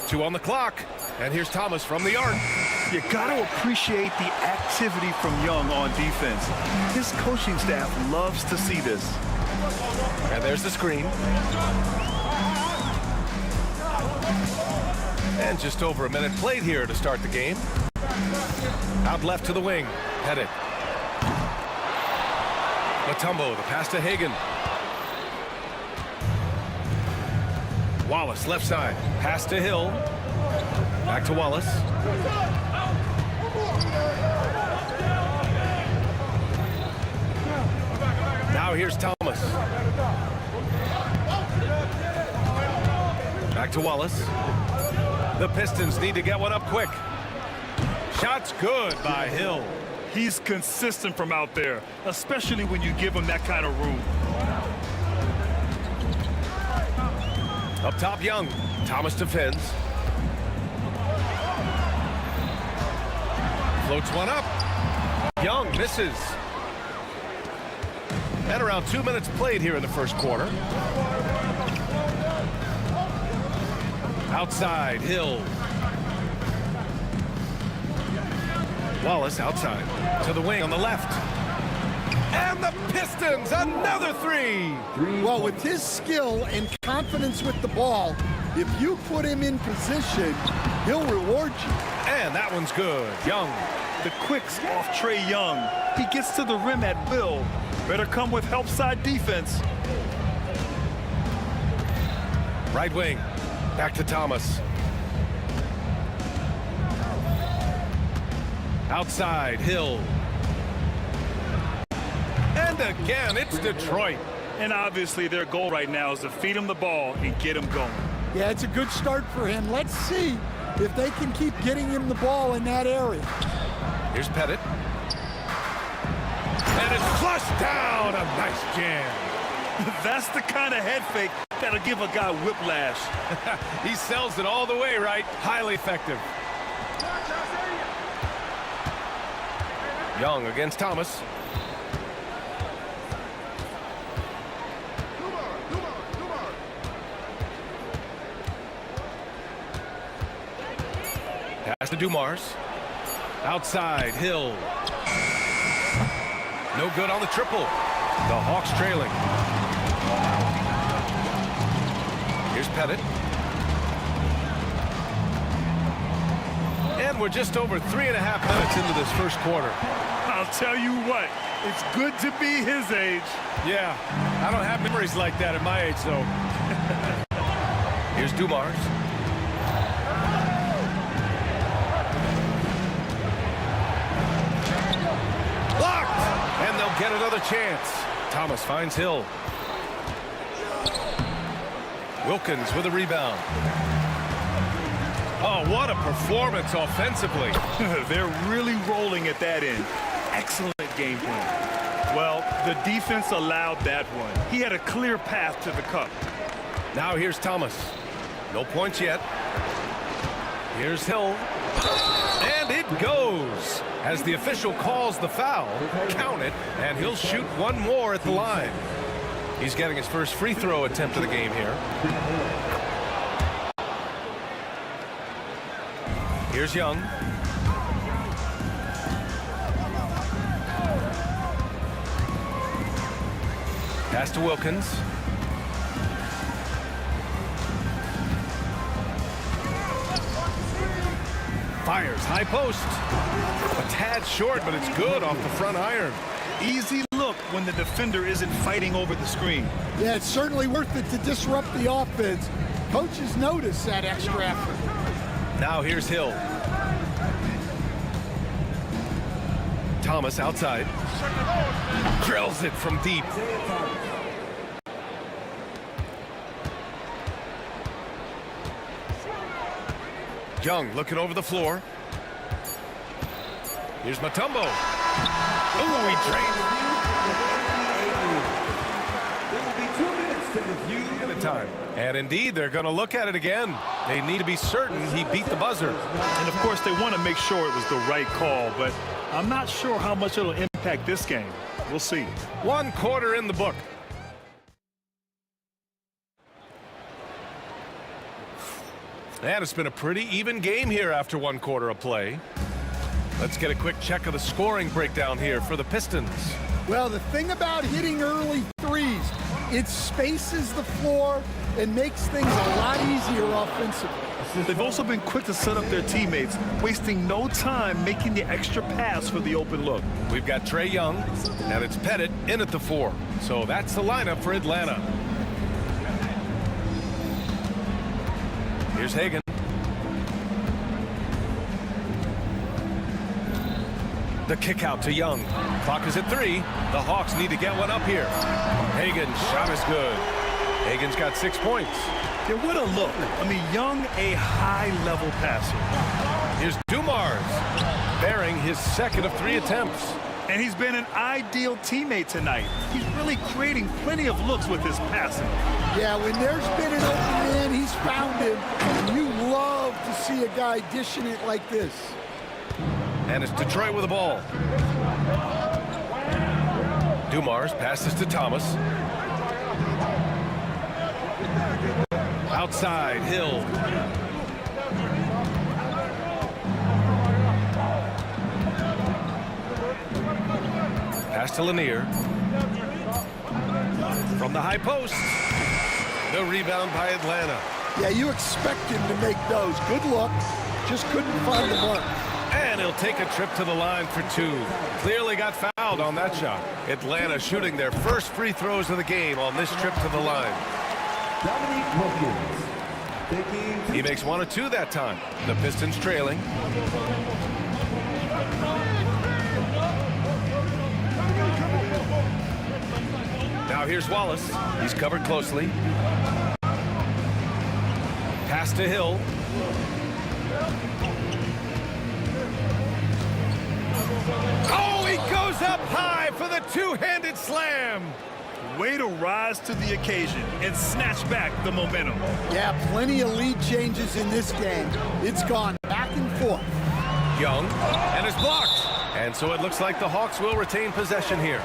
Two on the clock. And here's Thomas from the arc. You got to appreciate the activity from Young on defense. His coaching staff loves to see this. And there's the screen. And just over a minute played here to start the game. Out left to the wing. Pettit. Mutombo, the pass to Hagan. Wallace, left side. Pass to Hill. Back to Wallace. Now here's Thomas. Back to Wallace. The Pistons need to get one up quick. Shot's good by Hill. He's consistent from out there, especially when you give him that kind of room. Up top, Young. Thomas defends. Floats one up. Young misses. And around 2 minutes played here in the first quarter. Outside, Hill. Wallace outside. To the wing on the left. And the Pistons, another three. Well, with his skill and confidence with the ball, if you put him in position, he'll reward you. And that one's good. Young. The quicks off Trae Young. He gets to the rim at will. Better come with help side defense. Right wing. Back to Thomas. Outside, Hill. And again, it's Detroit. And obviously their goal right now is to feed him the ball and get him going. Yeah, it's a good start for him. Let's see if they can keep getting him the ball in that area. Here's Pettit. And it's flushed down. A nice jam. That's the kind of head fake that'll give a guy whiplash. He sells it all the way, right? Highly effective. Young against Thomas. Pass to Dumars. Outside, Hill. No good on the triple. The Hawks trailing. Here's Pettit. And we're just over 3.5 minutes into this first quarter. I'll tell you what, it's good to be his age. Yeah, I don't have memories like that at my age, though. Here's Dumars. Blocked! And they'll get another chance. Thomas finds Hill. Wilkins with a rebound. Oh, what a performance offensively. They're really rolling at that end. Excellent game plan. Well, the defense allowed that one. He had a clear path to the cup. Now here's Thomas. No points yet. Here's Hill. And it goes. As the official calls the foul, count it, and he'll shoot one more at the line. He's getting his first free throw attempt of the game here. Here's Young. Pass to Wilkins. Fires, high post. A tad short, but it's good off the front iron. Easy look when the defender isn't fighting over the screen. Yeah, it's certainly worth it to disrupt the offense. Coaches notice that extra effort. Now here's Hill. Thomas outside. Drills it from deep. Young looking over the floor. Here's Mutombo. Ooh, he drained. At a time. And indeed, they're going to look at it again. They need to be certain he beat the buzzer. And of course, they want to make sure it was the right call, but I'm not sure how much it'll impact this game. We'll see. 1 quarter in the book. And it's been a pretty even game here after 1 quarter of play. Let's get a quick check of the scoring breakdown here for the Pistons. Well, the thing about hitting early threes, it spaces the floor and makes things a lot easier offensively. They've also been quick to set up their teammates, wasting no time making the extra pass for the open look. We've got Trae Young, and it's Pettit in at the 4. So that's the lineup for Atlanta. Here's Hagan. The kick out to Young. Clock is at 3. The Hawks need to get one up here. Hagan's shot is good. Hagan's got 6 points. Yeah, what a look. I mean, Young, a high-level passer. Here's Dumars, bearing his second of 3 attempts. And he's been an ideal teammate tonight. He's really creating plenty of looks with his passing. Yeah, when there's been an open man, he's found him. And you love to see a guy dishing it like this. And it's Detroit with the ball. Dumars passes to Thomas. Outside, Hill. Pass to Lanier. From the high post. The rebound by Atlanta. Yeah, you expect him to make those. Good luck. Just couldn't find the mark. And he'll take a trip to the line for 2. Clearly got fouled on that shot. Atlanta shooting their first free throws of the game on this trip to the line. He makes 1 of 2 that time. The Pistons trailing. Now here's Wallace. He's covered closely. Pass to Hill. Oh, he goes up high for the two-handed slam. Way to rise to the occasion and snatch back the momentum. Yeah, plenty of lead changes in this game. It's gone back and forth. Young, and is blocked. And so it looks like the Hawks will retain possession here.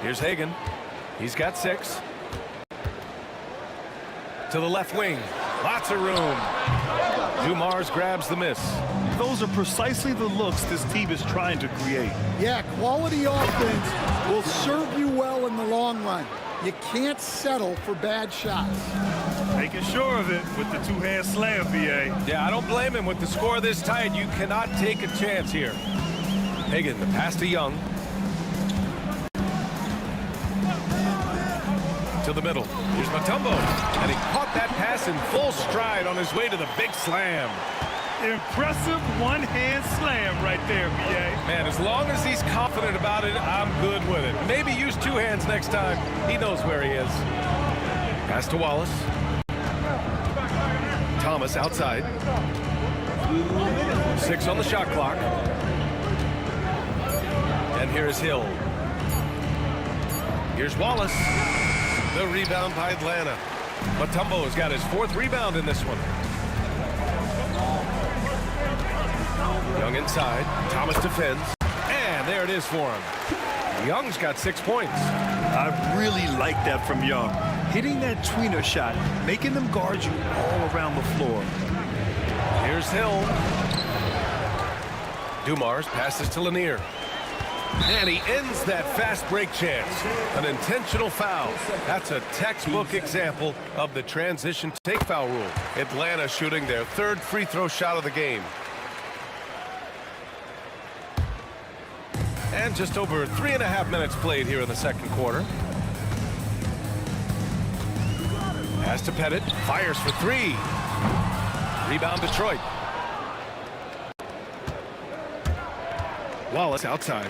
Here's Hagan. He's got 6. To the left wing. Lots of room. Dumars grabs the miss. Those are precisely the looks this team is trying to create. Yeah, quality offense will serve you well in the long run. You can't settle for bad shots. Making sure of it with the two-hand slam, VA. Yeah, I don't blame him with the score this tight. You cannot take a chance here. Hagan, the pass to Young. To the middle. Here's Mutombo. And he caught that pass in full stride on his way to the big slam. Impressive one-hand slam right there, B.A. Man, as long as he's confident about it, I'm good with it. Maybe use two hands next time. He knows where he is. Pass to Wallace. Thomas outside. 6 on the shot clock. And here's Hill. Here's Wallace. The rebound by Atlanta. Mutombo has got his 4th rebound in this one. Young inside. Thomas defends. And there it is for him. Young's got 6 points. I really like that from Young. Hitting that tweener shot, making them guard you all around the floor. Here's Hill. Dumars passes to Lanier. And he ends that fast break chance. An intentional foul. That's a textbook example of the transition take foul rule. Atlanta shooting their 3rd free throw shot of the game. And just over 3.5 minutes played here in the 2nd quarter. Pass to Pettit. Fires for 3. Rebound Detroit. Wallace outside.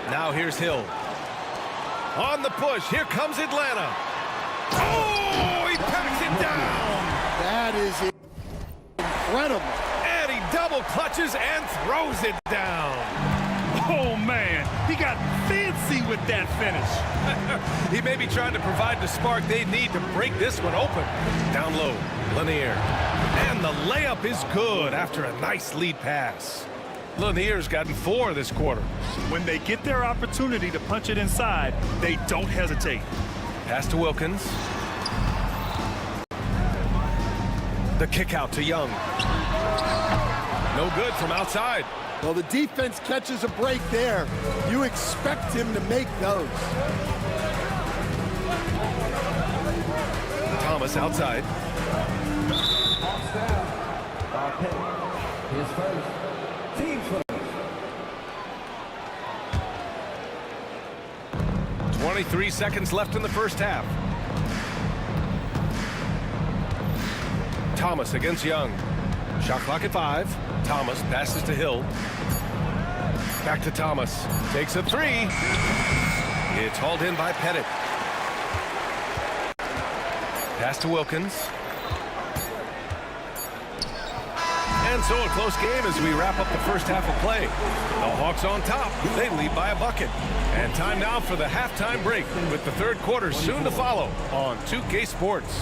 Now here's Hill. On the push. Here comes Atlanta. Oh, he packs it down. That is incredible. And he double clutches and throws it down. Oh, man. He got fancy with that finish. He may be trying to provide the spark they need to break this one open. Down low, Lanier. And the layup is good after a nice lead pass. Lanier's gotten 4 this quarter. When they get their opportunity to punch it inside, they don't hesitate. Pass to Wilkins. The kick out to Young. No good from outside. Well, the defense catches a break there. You expect him to make those. Thomas outside. His first. Team first. 23 seconds left in the first half. Thomas against Young. Shot clock at 5. Thomas passes to Hill. Back to Thomas. Takes a 3. It's hauled in by Pettit. Pass to Wilkins. And so a close game as we wrap up the first half of play. The Hawks on top. They lead by a bucket. And time now for the halftime break with the 3rd quarter soon to follow on 2K Sports.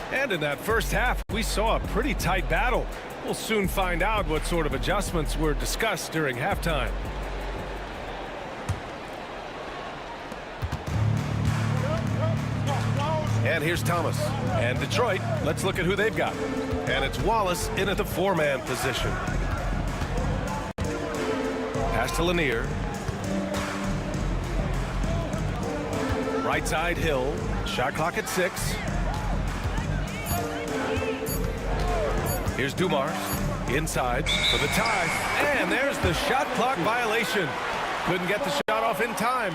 And in that first half, we saw a pretty tight battle. We'll soon find out what sort of adjustments were discussed during halftime. And here's Thomas. And Detroit, let's look at who they've got. And it's Wallace in at the 4-man position. Pass to Lanier. Right side, Hill. Shot clock at 6. Here's Dumars, inside for the tie, and there's the shot clock violation. Couldn't get the shot off in time.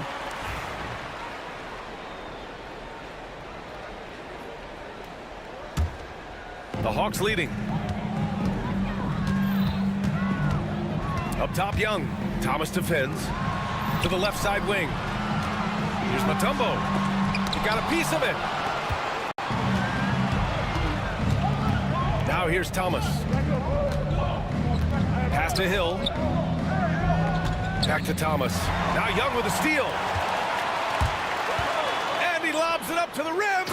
The Hawks leading. Up top, Young. Thomas defends. To the left side wing. Here's Mutombo. He got a piece of it. Now here's Thomas. Pass to Hill. Back to Thomas. Now Young with a steal. And he lobs it up to the rim.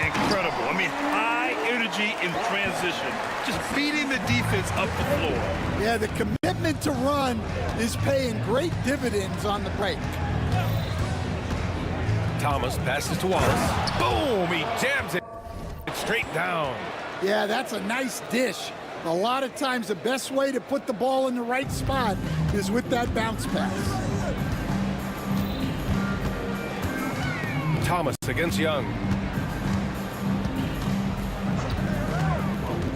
Incredible. I mean, high energy in transition. Just beating the defense up the floor. Yeah, the commitment to run is paying great dividends on the break. Thomas passes to Wallace. Boom! He jams it straight down. Yeah, that's a nice dish. A lot of times the best way to put the ball in the right spot is with that bounce pass. Thomas against Young.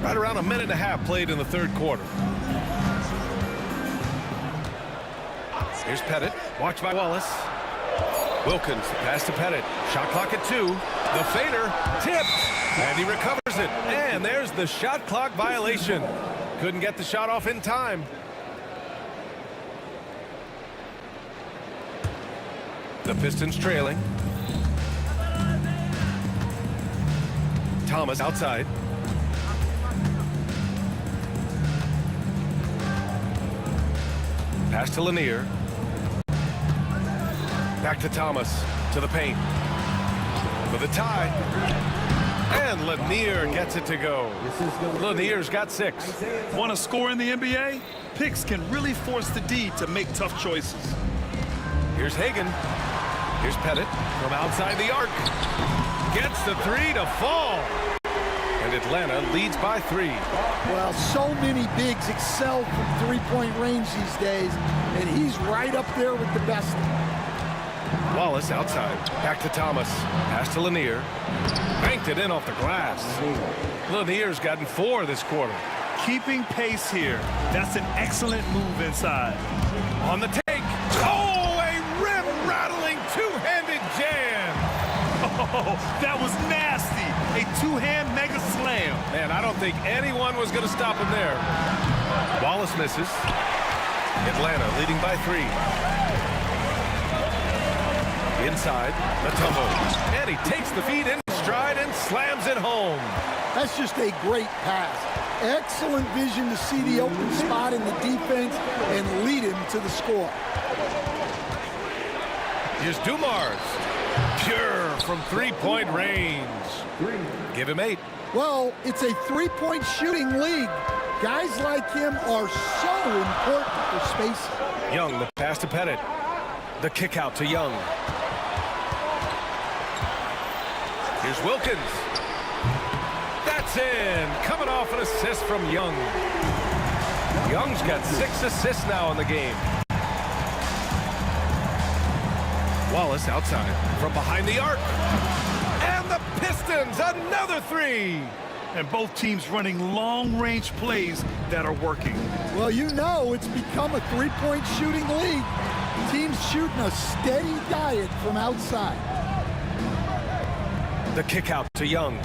Right around a minute and a half played in the third quarter. Here's Pettit. Watched by Wallace. Wilkins, pass to Pettit. Shot clock at 2. The fader, tipped, and he recovers it. And there's the shot clock violation. Couldn't get the shot off in time. The Pistons trailing. Thomas outside. Pass to Lanier. Back to Thomas, to the paint. For the tie. And Lanier gets it to go. Lanier's got 6. Want to score in the NBA? Picks can really force the D to make tough choices. Here's Hagan. Here's Pettit from outside the arc. Gets the 3 to fall. And Atlanta leads by 3. Well, so many bigs excel from three-point range these days, and he's right up there with the best. Wallace outside. Back to Thomas. Pass to Lanier. Banked it in off the glass. Lanier's gotten 4 this quarter. Keeping pace here. That's an excellent move inside. On the take. Oh, a rim-rattling two-handed jam. Oh, that was nasty. A two-hand mega slam. Man, I don't think anyone was going to stop him there. Wallace misses. Atlanta leading by 3. Inside, Mutombo. And he takes the feed in stride and slams it home. That's just a great pass. Excellent vision to see the open spot in the defense and lead him to the score. Here's Dumars. Pure from three-point range. Give him 8. Well, it's a three-point shooting league. Guys like him are so important for spacing. Young, the pass to Pettit. The kick out to Young. Here's Wilkins. That's in. Coming off an assist from Young. Young's got 6 assists now in the game. Wallace outside from behind the arc. And the Pistons, another 3. And both teams running long-range plays that are working. Well, you know it's become a three-point shooting league. Teams shooting a steady diet from outside. The kick out to Young.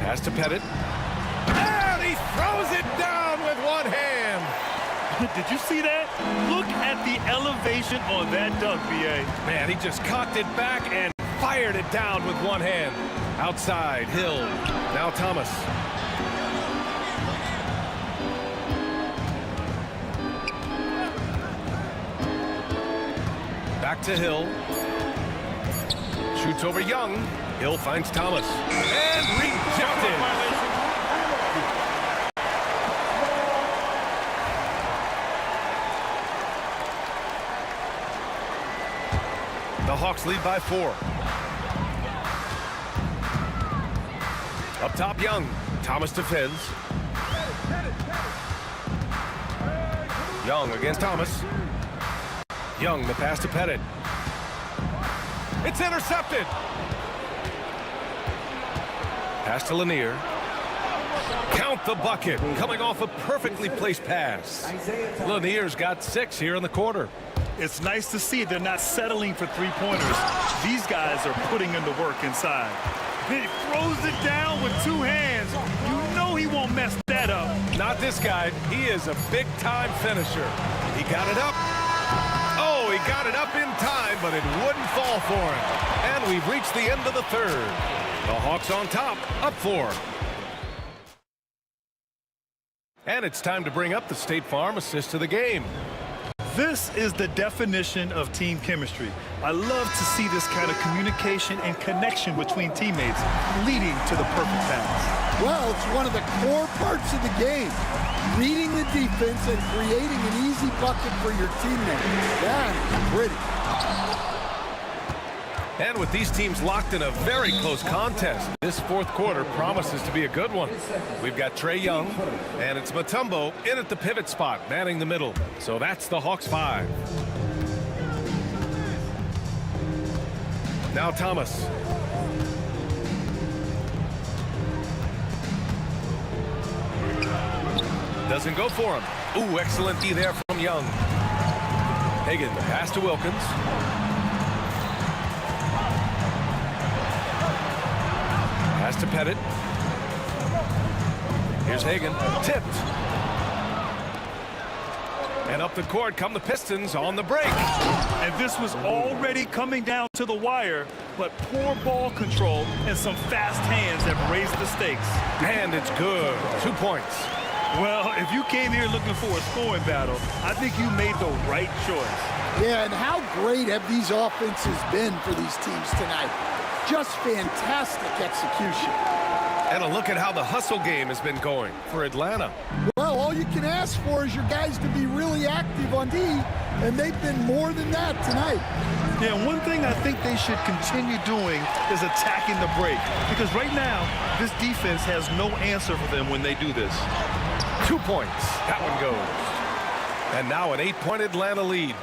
Pass to Pettit. And he throws it down with one hand. Did you see that? Look at the elevation on that dunk, B.A. Man, he just cocked it back and fired it down with one hand. Outside, Hill. Now Thomas. Back to Hill. Shoots over Young. Hill finds Thomas. And rejected. The Hawks lead by 4. Up top, Young. Thomas defends. Young against Thomas. Young, the pass to Pettit. It's intercepted. Pass to Lanier. Count the bucket. Coming off a perfectly placed pass. Lanier's got 6 here in the quarter. It's nice to see they're not settling for three-pointers. These guys are putting in the work inside. He throws it down with 2 hands. You know he won't mess that up. Not this guy. He is a big-time finisher. He got it up. Oh, he got it up in time, but it wouldn't fall for him. And we've reached the end of the third. The Hawks on top, up 4. And it's time to bring up the State Farm assist of the game. This is the definition of team chemistry. I love to see this kind of communication and connection between teammates leading to the perfect pass. Well, it's one of the core parts of the game. Reading the defense and creating an easy bucket for your teammate. That's pretty. And with these teams locked in a very close contest, this fourth quarter promises to be a good one. We've got Trae Young, and it's Mutombo in at the pivot spot, manning the middle. So that's the Hawks 5. Now Thomas. Doesn't go for him. Ooh, excellent D there from Young. Hagan, pass to Wilkins. Pass to Pettit. Here's Hagan, tipped. And up the court come the Pistons on the break. And this was already coming down to the wire, but poor ball control and some fast hands have raised the stakes. And it's good. 2 points. Well, if you came here looking for a scoring battle, I think you made the right choice. Yeah, and how great have these offenses been for these teams tonight? Just fantastic execution. And a look at how the hustle game has been going for Atlanta. Well, all you can ask for is your guys to be really active on D, and they've been more than that tonight. Yeah, one thing I think they should continue doing is attacking the break, because right now, this defense has no answer for them when they do this. 2 points. That one goes. And now an 8-point Atlanta lead.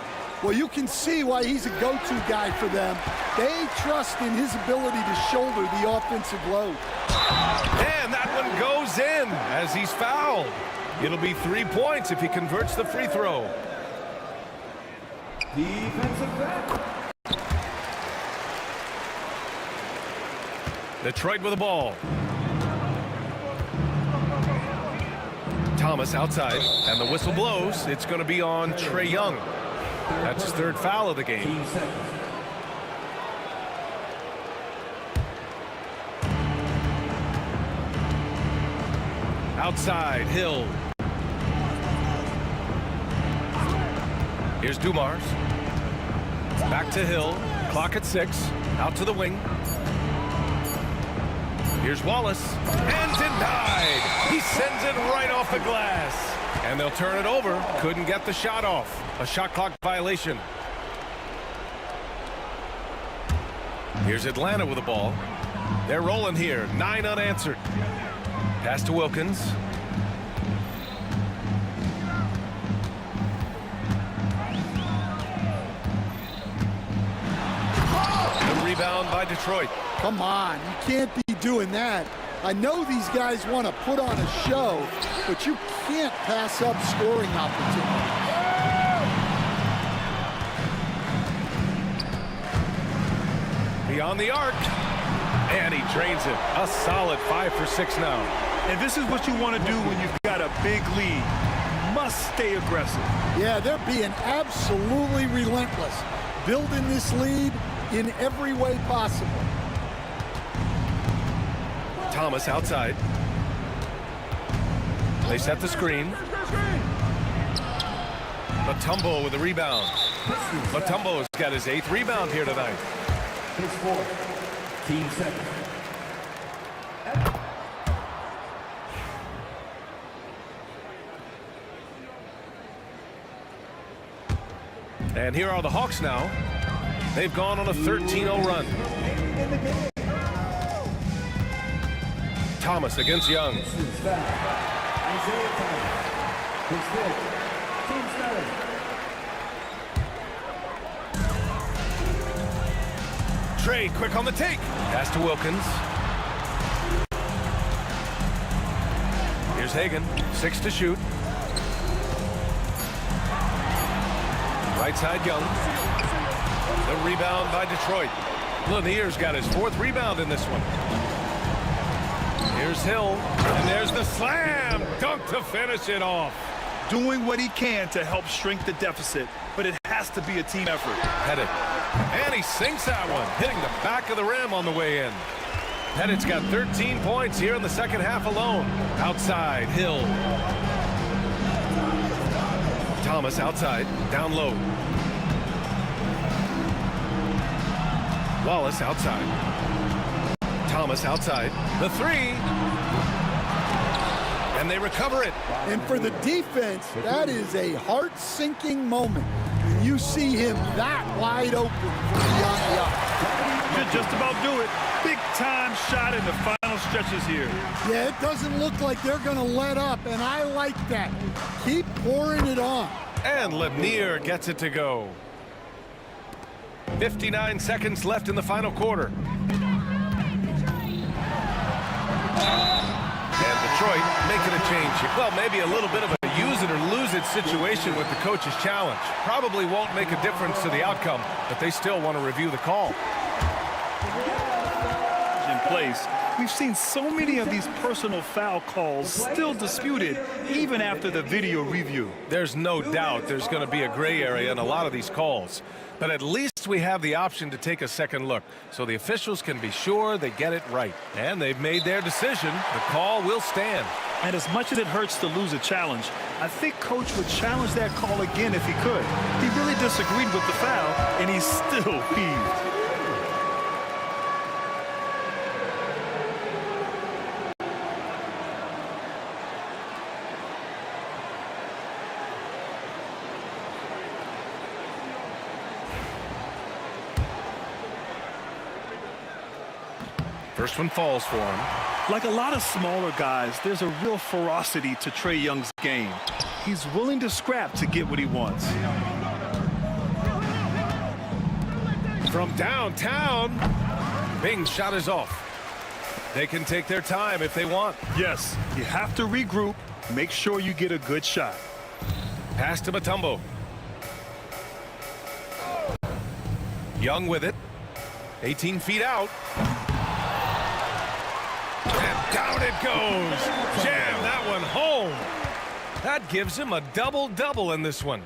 Well, you can see why he's a go-to guy for them. They trust in his ability to shoulder the offensive load. And that one goes in as he's fouled. It'll be 3 points if he converts the free throw. Defensive back. Detroit with the ball. Thomas outside, and the whistle blows. It's going to be on Trae Young. That's his third foul of the game. Outside, Hill. Here's Dumars. Back to Hill. Clock at 6. Out to the wing. Here's Wallace. And denied. He sends it right off the glass. And they'll turn it over. Couldn't get the shot off. A shot clock violation. Here's Atlanta with the ball. They're rolling here. 9 unanswered. Pass to Wilkins. The rebound by Detroit. Come on, you can't be doing that. I know these guys want to put on a show, but you can't pass up scoring opportunities. Beyond the arc. And he drains it. A solid 5 for 6 now. And this is what you want to do when you've got a big lead. Must stay aggressive. Yeah, they're being absolutely relentless, building this lead in every way possible. Thomas outside. They set the screen. Mutombo with the rebound. Mutombo's got his 8th rebound here tonight. His 4th. Team 7. And here are the Hawks now. They've gone on a 13-0 run. Thomas against Young. Trae quick on the take. Pass to Wilkins. Here's Hagan. 6 to shoot. Right side Young. The rebound by Detroit. Lanier's got his 4th rebound in this one. Here's Hill. And there's the slam. Dunk to finish it off. Doing what he can to help shrink the deficit, but it has to be a team effort. Pettit. And he sinks that one, hitting the back of the rim on the way in. Pettit's got 13 points here in the second half alone. Outside, Hill. Thomas outside, down low. Wallace outside. Thomas outside. The 3. And they recover it. And for the defense, that is a heart-sinking moment. You see him that wide open from beyond the arc. just about do it. Big time shot in the final stretches here. Yeah, it doesn't look like they're going to let up, and I like that. Keep pouring it on. And Lanier gets it to go. 59 seconds left in the final quarter. And Detroit making a change here. Well, maybe a little bit of a use it or lose it situation with the coach's challenge. Probably won't make a difference to the outcome, but they still want to review the call. In place. We've seen so many of these personal foul calls still disputed even after the video review. There's no doubt there's going to be a gray area in a lot of these calls. But at least we have the option to take a second look, so the officials can be sure they get it right. And they've made their decision. The call will stand. And as much as it hurts to lose a challenge, I think Coach would challenge that call again if he could. He really disagreed with the foul, and he still heaved. First one falls for him. Like a lot of smaller guys, there's a real ferocity to Trae Young's game. He's willing to scrap to get what he wants. From downtown, Bing's shot is off. They can take their time if they want. Yes, you have to regroup. Make sure you get a good shot. Pass to Mutombo. Young with it. 18 feet out. And down it goes. Jam that one home. That gives him a double-double in this one.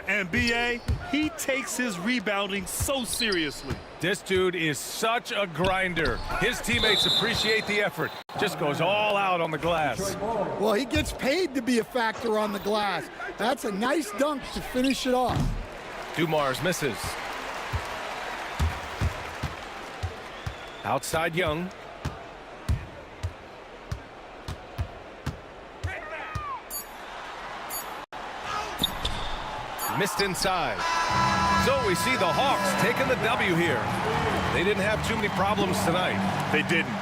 And B.A., he takes his rebounding so seriously. This dude is such a grinder. His teammates appreciate the effort. Just goes all out on the glass. Well, he gets paid to be a factor on the glass. That's a nice dunk to finish it off. Dumars misses. Outside Young. Missed inside. So we see the Hawks taking the W here. They didn't have too many problems tonight. They didn't.